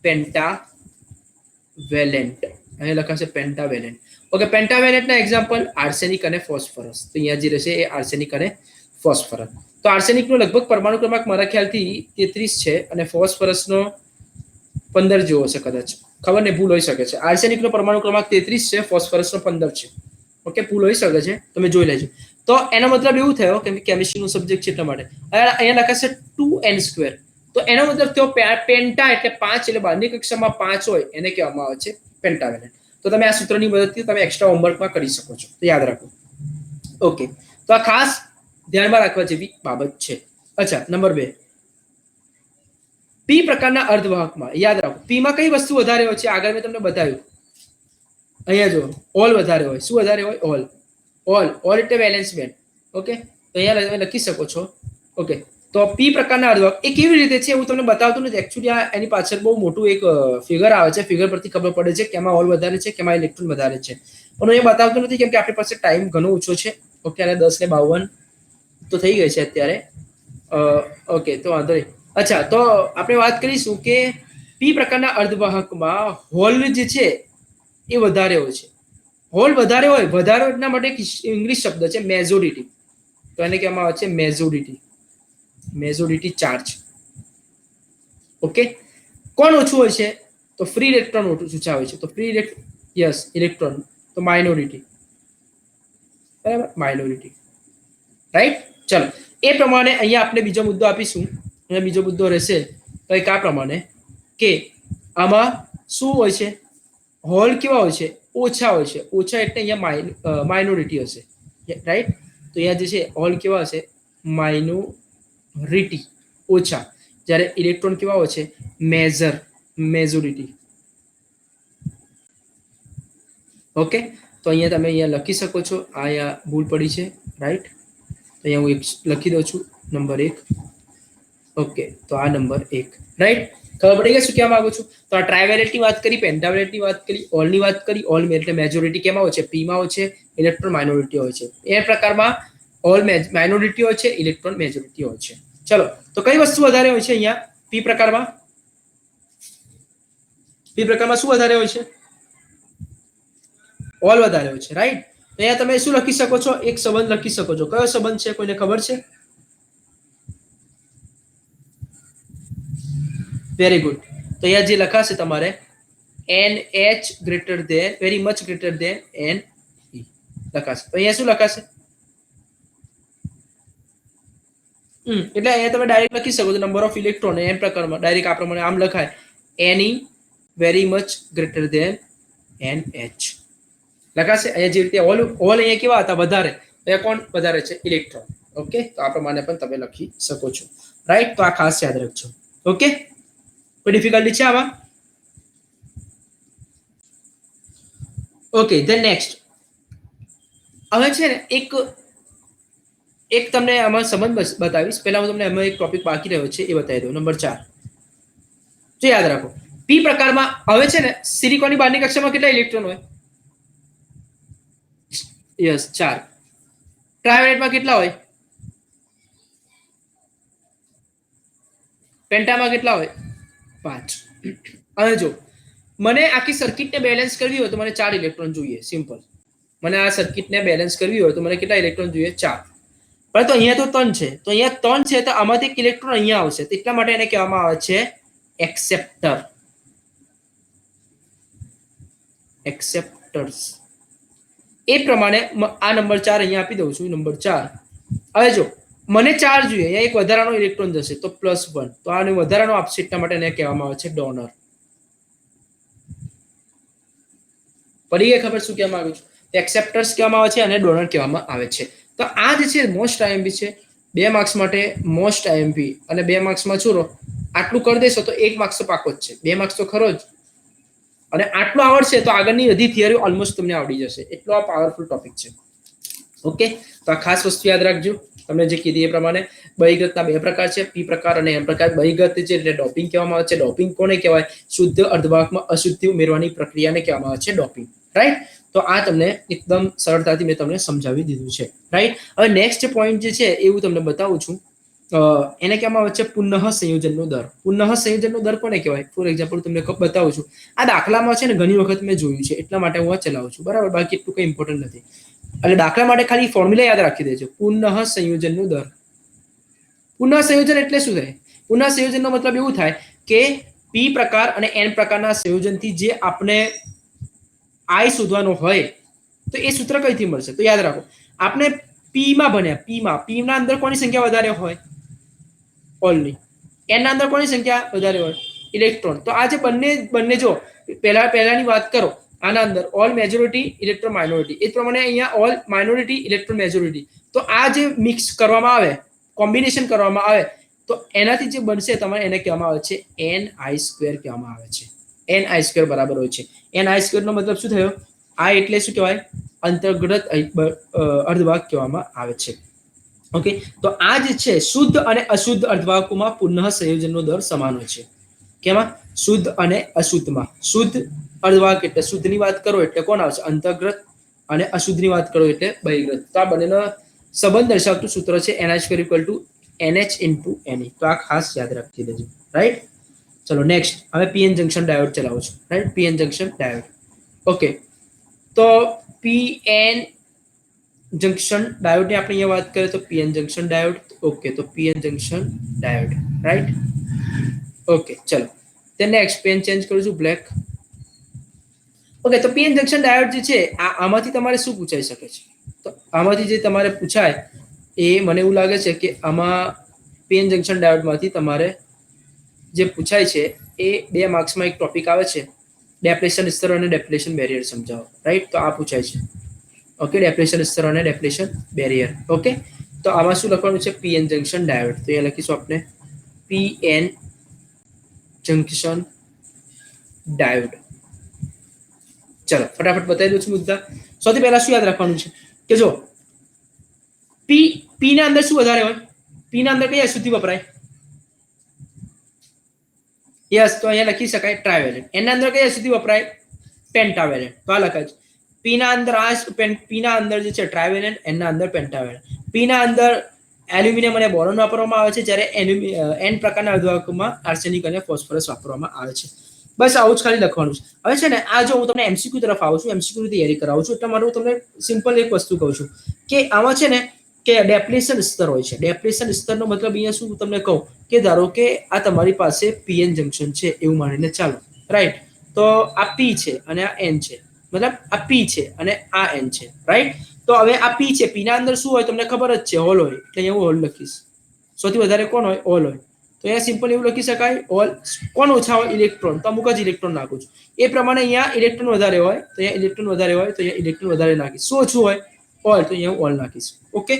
પેન્ટાવેલેન્ટ અહીંયા લખાશે પેન્ટાવેલેન્ટ. ઓકે, પેન્ટાવેલેન્ટના એક્ઝામ્પલ આર્સેનિક અને ફોસ્ફરસ. તો અહીંયા જે રહેશે એ આર્સેનિક અને ફોસ્ફરસ. તો આર્સેનિકનો લગભગ પરમાણુ ક્રમાંક મારા ખ્યાલથી 33 છે અને ફોસ્ફરસનો 15 જેવો છે કદાચ, ખબર નહીં, ભૂલ હોઈ શકે છે. આર્સેનિકનો પરમાણુ ક્રમાંક 33 છે, ફોસ્ફરસનો 15 છે. ઓકે, ભૂલ હોઈ શકે છે, તમે જોઈ લેજો. તો એનો મતલબ એવું થયો કે કેમિસ્ટ્રીનો સબ્જેક્ટ છે એટલા માટે અહીંયા લખાશે 2n². તો એનો મતલબ થયો પેન્ટા એટલે 5, એટલે બહારની કક્ષામાં 5 હોય એને કહેવામાં આવે છે પેન્ટાવેલેન્ટ. તો તમે આ સૂત્રની મદદથી તમે એક્સ્ટ્રા હોમવર્કમાં કરી શકો છો, તો યાદ રાખો. ઓકે, તો આ ખાસ ધ્યાનમાં રાખવા જેવી બાબત છે. અચ્છા, નંબર 2, પી પ્રકારના અર્ધવાહકમાં યાદ રાખો પીમાં કઈ વસ્તુ વધારે હોય છે? આગળ મેં તમને બતાવ્યું. અહીંયા જો ઓલ વધારે હોય. શું વધારે હોય? ઓલ એટલે વેલેન્સ બેન્ડ. ઓકે, તો અહીંયા તમે લખી શકો છો. ઓકે, તો પી પ્રકારના અર્ધવાહક એ કેવી રીતે છે હું તમને બતાવતો નથી. એકચ્યુઅલી આ એની પાછળ બહુ મોટું એક ફિગર આવે છે. ફિગર પરથી ખબર પડે છે કે એમાં ઓલ વધારે છે, કેમાં ઇલેક્ટ્રોન વધારે છે. પણ હું એ બતાવતો નથી કેમ કે આપણી પાસે ટાઈમ ઘણો ઓછો છે. ઓકે, અને 10:52 તો થઈ ગઈ છે અત્યારે. ઓકે, તો વાંધો નહીં. અચ્છા, તો આપણે વાત કરીશું કે પી પ્રકારના અર્ધવાહકમાં હોલ જે છે એ વધારે હોય છે. હોલ વધારે હોય, વધારે એટલા માટે ઇંગ્લિશ શબ્દ છે મેજોરિટી. તો એને કહેવામાં આવે છે મેજોરિટી ચાર્જ. ઓકે, કોણ ઓછું હોય છે? તો ફ્રી ઇલેક્ટ્રોન ઓછા હોય છે. તો ફ્રી ઇલેક્ટ્રોન તો માઇનોરિટી, બરાબર, માઇનોરિટી, રાઈટ. ચલો, એ પ્રમાણે અહીંયા આપણે બીજો મુદ્દો આપીશું. અહીંયા બીજો મુદ્દો રહેશે કંઈક આ પ્રમાણે કે આમાં શું હોય છે? હોલ કેવા હોય છે? ઓછા હોય છે. ઓછા એટલે અહીંયા માઇનોરિટી હશે, રાઈટ. તો અહીંયા જે છે હોલ કેવા હશે? માઇનોરિટી, ઓછા. જ્યારે ઇલેક્ટ્રોન કેવા હોય છે? મેજોરિટી. ઓકે, તો અહીંયા તમે અહીંયા લખી શકો છો. અહીંયા ભૂલ પડી છે, રાઈટ. તો અહીંયા હું એક લખી દઉં છું, નંબર 1. ઓકે, તો આ નંબર 1, રાઈટ. ખબર પડી ગઈ શું કહેવા માંગુ છું? તો આ ટ્રાયવેલેટની વાત કરી, પેન્ટાવેલેટની વાત કરી, ઓલની વાત કરી. ઓલ એટલે મેજોરિટી કેમાં હોય છે? પીમાં હોય છે, ઇલેક્ટ્રોન માઇનોરિટી હોય છે. એ પ્રકારમાં ઓલ માઇનોરિટી હોય છે, ઇલેક્ટ્રોન મેજોરિટી હોય છે. ચલો, તો કઈ વસ્તુ વધારે હોય છે અહીંયા પી પ્રકારમાં? પી પ્રકારમાં શું વધારે હોય છે? ઓલ વધારે હોય છે, રાઈટ? તો અહીંયા તમે શું લખી શકો છો? એક સંબંધ લખી શકો છો. કયો સંબંધ છે? કોઈને ખબર છે? Very good. તો અહીંયા જે લખાશે તમારે NH greater than, very much greater than NE લખાશે. તો અહીંયા શું લખાશે? એટલે અહીંયા તમે ડાયરેક્ટ લખી શકો છો નંબર ઓફ ઇલેક્ટ્રોન એન પ્રકારમાં ડાયરેક્ટ આ પ્રમાણે આમ લખાય NE very much greater than NH લખાશે. અહીંયા જે રીતે ઓલ અહીંયા કેવા હતા? વધારે. અહીંયા કોણ વધારે છે? ઇલેક્ટ્રોન. ઓકે, તો આ પ્રમાણે પણ તમે લખી શકો છો, રાઈટ? તો આ ખાસ યાદ રાખજો. ઓકે, કોઈ ડિફિકલ્ટી છે આમાં? Okay, than next. હવે છે ને એક તમને આમાં સંબંધ બતાવીશ. પહેલા હું તમને એમાં એક ટોપિક બાકી રહ્યો છે એ બતાવી દઉં. નંબર 4 જો યાદ રાખો. પી પ્રકારમાં હવે છે ને સિલિકોનની બહારની કક્ષામાં કેટલા ઇલેક્ટ્રોન હોય? યસ, 4. ટ્રાયોલેટમાં કેટલા હોય? પેન્ટામાં કેટલા હોય? 5. હવે જો મને આખી સર્કિટને બેલેન્સ કરવી હોય તો મને 4 ઇલેક્ટ્રોન જોઈએ. સિમ્પલ. મને આ સર્કિટને બેલેન્સ કરવી હોય તો મને કેટલા ઇલેક્ટ્રોન જોઈએ? 4. પરંતુ અહીંયા તો 3 છે. તો અહીંયા 3 છે તો આમાંથી એક ઇલેક્ટ્રોન અહીંયા આવશે. તો એટલા માટે એને કહેવામાં આવે છે એક્સેપ્ટર. એક્સેપ્ટર્સ. એ પ્રમાણે આ નંબર 4 અહીંયા આપી દઉં છું. નંબર 4. હવે જો મને 4 જોઈએ, અહીંયા એક વધારાનો ઇલેક્ટ્રોન જશે તો +1. તો આને વધારાનો આપશે એટલા માટે એને કહેવામાં આવે છે ડોનર. પડી ગઈ ખબર શું કહેવામાં આવ્યું છે? એક્સેપ્ટર્સ કહેવામાં આવે છે અને ડોનર કહેવામાં આવે છે. તો આ જે છે મોસ્ટ આઈએમપી છે. 2 માર્ક્સ માટે મોસ્ટ આઈએમપી અને 2 માર્ક્સમાં છોરો આટલું કરી દેશો તો 1 માર્ક્સ તો પાકો જ છે. 2 માર્ક્સ તો ખરો જ. અને આટલું આવડશે તો આગળની બધી થિયરી ઓલમોસ્ટ તમને આવડી જશે. એટલો આ પાવરફુલ ટોપિક છે. ઓકે, તો આ ખાસ વસ્તુ યાદ રાખજો. તમને જે કીધી એ પ્રમાણે બહિર્ગતના 2 પ્રકાર છે, પી પ્રકાર અને એન પ્રકાર. બહિર્ગત છે એટલે ડોપિંગ કહેવામાં આવે છે. ડોપિંગ કોને કહેવાય? શુદ્ધ અર્ધવાહકમાં અશુદ્ધિ ઉમેરવાની પ્રક્રિયાને કહેવામાં આવે છે ડોપિંગ, રાઈટ? તો આ તમને એકદમ સરળતાથી મેં તમને સમજાવી દીધું છે, રાઈટ? હવે નેક્સ્ટ પોઈન્ટ જે છે એવું તમને બતાવું છું. એને કહેવામાં આવે છે પુનઃ સંયોજનનો દર. પુનઃ સંયોજનનો દર કોને કહેવાય? ફોર એક્ઝામ્પલ તમને બતાવું છું. આ દાખલામાં છે ને ઘણી વખત મેં જોયું છે એટલા માટે હું આ ચલાવું છું, બરાબર? બાકી એટલું કંઈ ઇમ્પોર્ટન્ટ નથી. એટલે દાખલા માટે ખાલી ફોર્મ્યુલા યાદ રાખી દેજો. પુનઃ સંયોજનનો દર. પુનઃ સંયોજન એટલે શું થાય? પુનઃ સંયોજનનો મતલબ એવું થાય કે પી પ્રકાર અને એન પ્રકારના સંયોજનથી જે આપણે આઈ શોધવાનો હોય તો એ સૂત્ર કઈથી મળશે? તો યાદ રાખો, આપણે પી માં ભણ્યા. પી ના અંદર કોની સંખ્યા વધારે હોય? ઓલની. એન ના અંદર કોની સંખ્યા વધારે હોય? ઇલેક્ટ્રોન. તો આ જે બંને જો પહેલાની વાત કરો, આના અંદર ઓલ મેજોરિટી ઇલેક્ટ્રોન માઇનોરિટી, એ પ્રમાણે અહીંયા ઓલ માઇનોરિટી ઇલેક્ટ્રોન મેજોરિટી. તો આ જે મિક્સ કરવામાં આવે, કોમ્બિનેશન કરવામાં આવે તો એનાથી જે બનશે તમારે એને કહેવામાં આવે છે ni² કહેવામાં આવે છે. ni² બરાબર હોય છે. ni² નો મતલબ શું થયો? આ એટલે શું કહેવાય? અંતર્ગત અર્ધવાહક કહેવામાં આવે છે. ઓકે, તો આ જે છે શુદ્ધ અને અશુદ્ધ અર્ધવાહકોમાં પુનઃ સંયોજનનો દર સમાન હોય છે. કેમાં? શુદ્ધ અને અશુદ્ધમાં. શુદ્ધ અર્ધવાહક એટલે શુદ્ધની વાત કરો એટલે કોણ આવશે? અંતર્ગત. અને અશુદ્ધની વાત કરો એટલે બહિર્ગત. તો આ બંનેનો સંબંધ દર્શાવતું સૂત્ર છે ni² = NH × Ne. તો આ ખાસ યાદ રાખી દેજો, રાઈટ? ચલો નેક્સ્ટ. હવે પીએન જંક્શન ડાયોડ ચલાવો છો, right? PN junction diode. Okay, તો પીએન જંક્શન ડાયોડની આપણે અહીંયા વાત કરીએ તો પીએન જંક્શન ડાયોડ. ઓકે, તો PN junction diode, right? Okay, ચલો તે નેક્સ્ટ પેન ચેન્જ કરું છું, બ્લેક. ઓકે, તો પીએન જંક્શન ડાયોડ જે છે આમાંથી તમારે શું પૂછાઈ શકે છે? તો આમાંથી જે તમારે પૂછાય એ મને એવું લાગે છે કે આમાં પીએન જંક્શન ડાયોડમાંથી તમારે જે પૂછાય છે એ 2 માર્ક્સમાં એક ટોપિક આવે છે, ડેપ્લેશન સ્તર અને ડેપ્લેશન બેરિયર સમજાવો, રાઈટ? તો આ પૂછાય છે. ઓકે, ડેપ્લેશન સ્તર અને ડેપ્લેશન બેરિયર. ઓકે, તો આમાં શું લખવાનું છે? PN junction diode. તો અહીંયા લખીશું આપણે પીએન જંક્શન ડાયોડ. ચલો ફટાફટ બતાવી દઉં છું મુદ્દા. સૌથી પહેલા શું યાદ રાખવાનું છે કે જો પી ના અંદર શું વધારે હોય? પી ના અંદર કઈ અશુદ્ધિ વપરાય? યસ, તો અહીંયા લખી શકાય ટ્રાવેલેન્ટ. એના અંદર કયા સુધી વપરાય? પેન્ટાવેલેન્ટ. તો આ લખાય છે પી ના અંદર પી ના અંદર જે છે ટ્રાવેલેન્ટ, એના અંદર પેન્ટાવેલેન્ટ. પી ના અંદર એલ્યુમિનિયમ અને બોરોન વાપરવામાં આવે છે, જ્યારે એન પ્રકારના અર્ધવાહકોમાં આર્સેનિક અને ફોસ્ફરસ વાપરવામાં આવે છે. બસ આવું જ ખાલી લખવાનું છે. હવે છે ને આ જો હું તમને એમસીક્યુ તરફ આવું છું, એમસીક્યુ ની તૈયારી કરાવું છું, એટલે મારું તમને સિમ્પલ એક વસ્તુ કહું છું કે આમાં છે ને કે ડેપ્લેશન સ્તર હોય છે. ડેપ્લેશન સ્તરનો મતલબ અહીંયા શું તમને કહું કે ધારો કે આ તમારી પાસે પીએન જંકશન છે એવું માનીને ચાલો, રાઈટ? તો આ પી છે અને આ એન છે, મતલબ આ પી છે અને આ એન છે, રાઈટ? તો હવે આ પી છે, પી ના અંદર શું હોય તમને ખબર જ છે, હોલ હોય. એટલે અહીંયા હું હોલ લખીશ. સૌથી વધારે કોણ હોય? હોલ હોય. તો અહીંયા સિમ્પલ એવું લખી શકાય, હોલ. કોણ ઓછા હોય? ઇલેક્ટ્રોન. તો અમુક જ ઇલેક્ટ્રોન નાખું છું. એ પ્રમાણે અહીંયા ઇલેક્ટ્રોન વધારે હોય તો અહીંયા ઇલેક્ટ્રોન વધારે હોય તો અહીંયા ઇલેક્ટ્રોન વધારે નાખીશ. શું ઓછું હોય? હોલ. તો અહીંયા હું હોલ નાખીશ. ઓકે,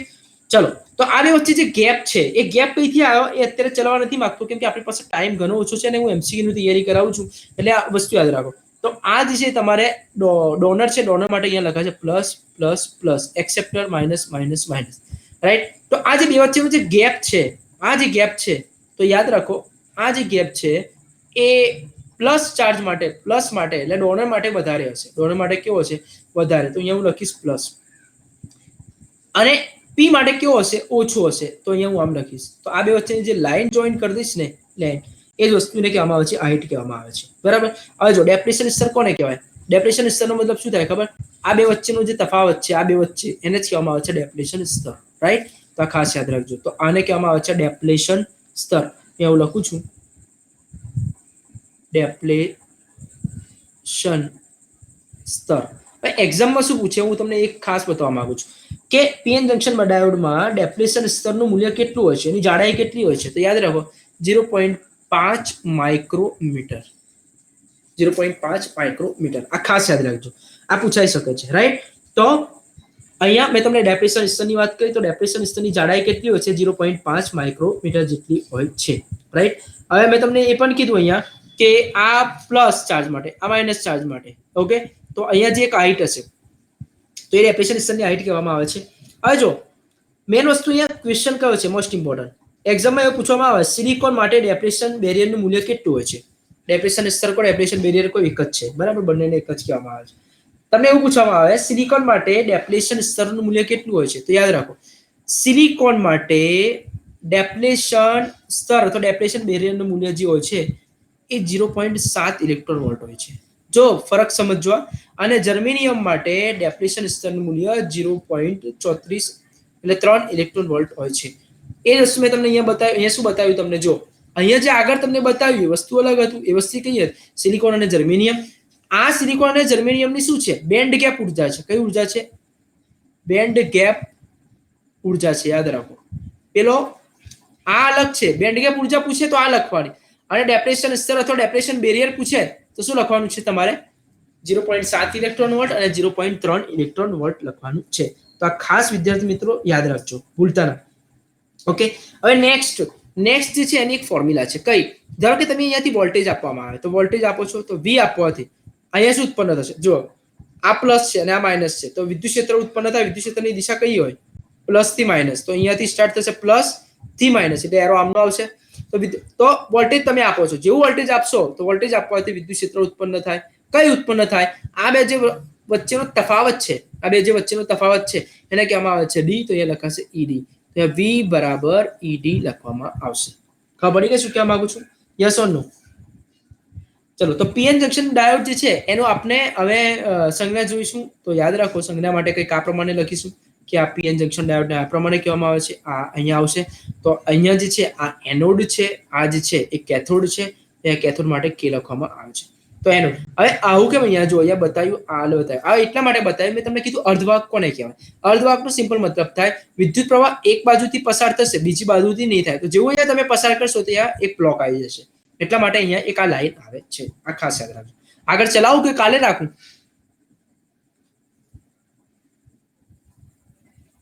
ચલો. તો આ બે વચ્ચે જે ગેપ છે એ ગેપ કઈથી આવ્યો એ અત્યારે ચલાવવા નથી માંગતો, કેમ કે આપણી પાસે ટાઈમ ઘણો ઓછો છે અને હું એમસીક્યુ ની તૈયારી કરાવું છું, એટલે આ વસ્તુ યાદ રાખો. તો આ જે છે તમારે ડોનર છે, ડોનર માટે અહીંયા લખાય છે plus plus plus, acceptor minus minus minus, right? તો આ જે બે વચ્ચેનો જે ગેપ છે, આ જે ગેપ છે, તો યાદ રાખો આ જે ગેપ છે એ પ્લસ ચાર્જ માટે, પ્લસ માટે એટલે ડોનર માટે વધારે હશે. ડોનર માટે કેવો હશે? વધારે. તો અહીંયા હું લખીશ પ્લસ. અને પી માટે કેવો હશે? ઓછો હશે. તો અહીંયા હું આમ લખીશ. તો આ બે વચ્ચેની જે લાઈન જોઈન કરી દઈશ ને, લાઈન, એ જ વસ્તુને કહેવામાં આવે છે હાઇટ કહેવામાં આવે છે, બરાબર? હવે જો ડેપ્રેશન સ્તર કોને કહેવાય? ડેપ્રેશન સ્તરનો મતલબ શું થાય ખબર? આ બે વચ્ચેનો જે તફાવત છે, આ બે વચ્ચે, એને જ કહેવામાં આવે છે ડેપ્રેશન સ્તર, રાઈટ? તો આ ખાસ યાદ રાખજો. તો આને કહેવામાં આવે છે ડેપ્લેશન સ્તર. અહીંયા હું લખું છું ડેપ્લેશન સ્તર. એક્ઝામમાં શું પૂછે હું તમને એક ખાસ બતાવવા માંગુ છું કે પીએન જંકશન ડાયોડમાં ડેપ્લેશન સ્તરનું મૂલ્ય કેટલું હોય છે, એની જાડાઈ કેટલી હોય છે? તો યાદ રાખો 0.5 માઇક્રોમીટર. 0.5 માઇક્રોમીટર. આ ખાસ યાદ રાખજો, આ પૂછાઈ શકે છે, રાઈટ? તો અહીંયા મેં તમને ડેપ્રેશન સ્તરની વાત કરી, તો ડેપ્રેશન સ્તરની જાડાઈ કેટલી હોય છે? 0.5 માઇક્રોમીટર જેટલી હોય છે, રાઈટ? હવે મેં તમને એ પણ કીધું અહીંયા કે આ પ્લસ ચાર્જ માટે, આ માઇનસ ચાર્જ માટે, ઓકે? તો અહીંયા જે એક હાઇટ હશે તો એ ડેપ્રેશન સ્તરની હાઇટ કહેવામાં આવે છે. હવે જો મેન વસ્તુ અહીંયા ક્વેશ્ચન કયો છે મોસ્ટ ઇમ્પોર્ટન્ટ, એક્ઝામમાં એવું પૂછવામાં આવે સિલિકોન માટે ડેપ્રેશન બેરિયરનું મૂલ્ય કેટલું હોય છે? ડેપ્રેશન સ્તર કોઈ ડેપ્રેશન બેરિયર કોઈ એક જ છે, બરાબર? બંનેને એક જ કહેવામાં આવે છે. તમને એવું પૂછવામાં આવે સિલિકોન માટે ડેપ્લેશન સ્તરનું મૂલ્ય કેટલું હોય છે? તો યાદ રાખો સિલિકોન માટે ડેપ્લેશન સ્તર અથવા ડેપ્લેશન બેરિયરનું મૂલ્ય જે હોય છે એ 0.7 ઇલેક્ટ્રોન વોલ્ટ હોય છે. જો ફરક સમજવા. અને જર્મેનિયમ માટે ડેપ્લેશન સ્તરનું મૂલ્ય 0.34 એટલે 3 ઇલેક્ટ્રોન વોલ્ટ હોય છે. એ વસ્તુ મેં તમને અહીંયા બતાવ્યું. અહીંયા શું બતાવ્યું તમને? જો અહીંયા જે આગળ તમને બતાવ્યું વસ્તુ અલગ હતું, એ વસ્તુ કઈ હતી? સિલિકોન અને જર્મેનિયમ. આ સિલિકોન અને જર્મેનિયમની શું છે? બેન્ડ ગેપ ઉર્જા છે. કઈ ઉર્જા છે? બેન્ડ ગેપ ઉર્જા છે, યાદ રાખો. પેલો આ અલગ છે, બેન્ડ ગેપ ઉર્જા પૂછે તો આ લખવાની, અને ડેપ્રેશન સ્તર અથવા ડેપ્રેશન બેરિયર પૂછે તો શું લખવાનું છે તમારે? 0.7 ઇલેક્ટ્રોન વોલ્ટ અને 0.3 ઇલેક્ટ્રોન વોલ્ટ લખવાનું છે. તો આ ખાસ વિદ્યાર્થી મિત્રો યાદ રાખજો, ભૂલતા ના. ઓકે, હવે નેક્સ્ટ જે છે એની એક ફોર્મ્યુલા છે. કઈ? ધારો કે તમે અહીંયાથી વોલ્ટેજ આપવામાં આવે, તો વોલ્ટેજ આપો છો તો V આપવાથી અહીંયા શું ઉત્પન્ન થશે? જો આ પ્લસ છે અને આ માઇનસ છે, તો વિદ્યુત ક્ષેત્ર ઉત્પન્ન થાય. વિદ્યુત ક્ષેત્રની દિશા કઈ હોય? પ્લસ થી માઇનસ. તો અહીંયાથી સ્ટાર્ટ થશે પ્લસ થી માઇનસ, એટલે એરો આમનો આવશે. તો વોલ્ટેજ તમે આપો છો, જેવું વોલ્ટેજ આપશો તો વોલ્ટેજ આપવાથી વિદ્યુત ક્ષેત્ર ઉત્પન્ન થાય. કઈ ઉત્પન્ન થાય? આ બે જે વચ્ચેનો તફાવત છે, આ બે જે વચ્ચેનો તફાવત છે એને કહેવામાં આવે છે ડી. તો અહીંયા લખાશે ઈડી. તો V બરાબર ઈડી લખવામાં આવશે. ખબર પડી કે શું કહેવા માંગુ છું? યસ ઓર નો? ચલો, તો પીએન જંકશન ડાયોડ જે છે એનો આપણે હવે સંજ્ઞા જોઈશું. તો યાદ રાખો સંજ્ઞા માટે કંઈક આ પ્રમાણે લખીશું કે આ પીએન જંકશન ડાયોડને આ પ્રમાણે કહેવામાં આવે છે. આ અહીંયા આવશે. તો અહીંયા જે છે આ એનોડ છે, આ જે છે એ કેથોડ છે. એ કેથોડ માટે કે લખવામાં આવે છે. તો એનોડ. હવે આવું કેમ અહીંયા જો અહીંયા બતાવ્યું, આ બતાવ્યું. આ એટલા માટે બતાવ્યું, મેં તમને કીધું અર્ધવાહક કોને કહેવાય? અર્ધવાહકનો સિમ્પલ મતલબ થાય વિદ્યુત પ્રવાહ એક બાજુથી પસાર થશે, બીજી બાજુથી નહીં થાય. તો જેવું અહીંયા તમે પસાર કરશો તો અહીંયા એક બ્લોક આવી જશે. એટલા માટે અહીંયા એક આ લાઈન આવે છે. આ ખાસ યાદ રાખજો. આગળ ચલાવું કે કાલે રાખું?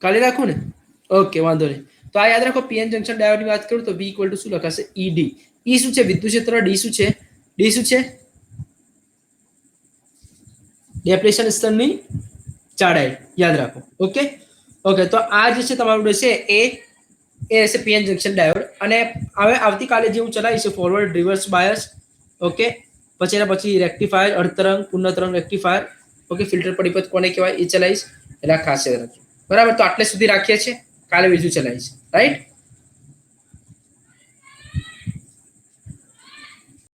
કાલે રાખું ને? ઓકે, વાંધો નહીં. તો આ યાદ રાખો પીએન જંકશન ડાયોડની વાત કરું તો V ઇક્વલ ટુ શું લખાશે? ઈડી. ઈ શું છે? વિદ્યુત ક્ષેત્ર. ડી શું છે? ડી શું છે? ડેપ્રેશન સ્તરની જાડાઈ. યાદ રાખો. ઓકે ઓકે, તો આ જે છે તમારું રહેશે એ રહેશે પીએન જંકશન ડાયોડ. અને હવે આવતીકાલે જે હું ચલાવીશ ફોરવર્ડ રિવર્સ બાયસ, ઓકે, પછી એના પછી રેક્ટિફાયર, અર્ધ તરંગ, પૂર્ણ તરંગ, રેક્ટિફાયર, ઓકે, ફિલ્ટર પરિપથ કોને કહેવાય એ ચલાવીશ, એટલે આ ખાસ યાદ રાખજો. બરાબર, તો આટલે સુધી રાખીએ છીએ, કાલે બીજું ચલાવીશ. રાઈટ.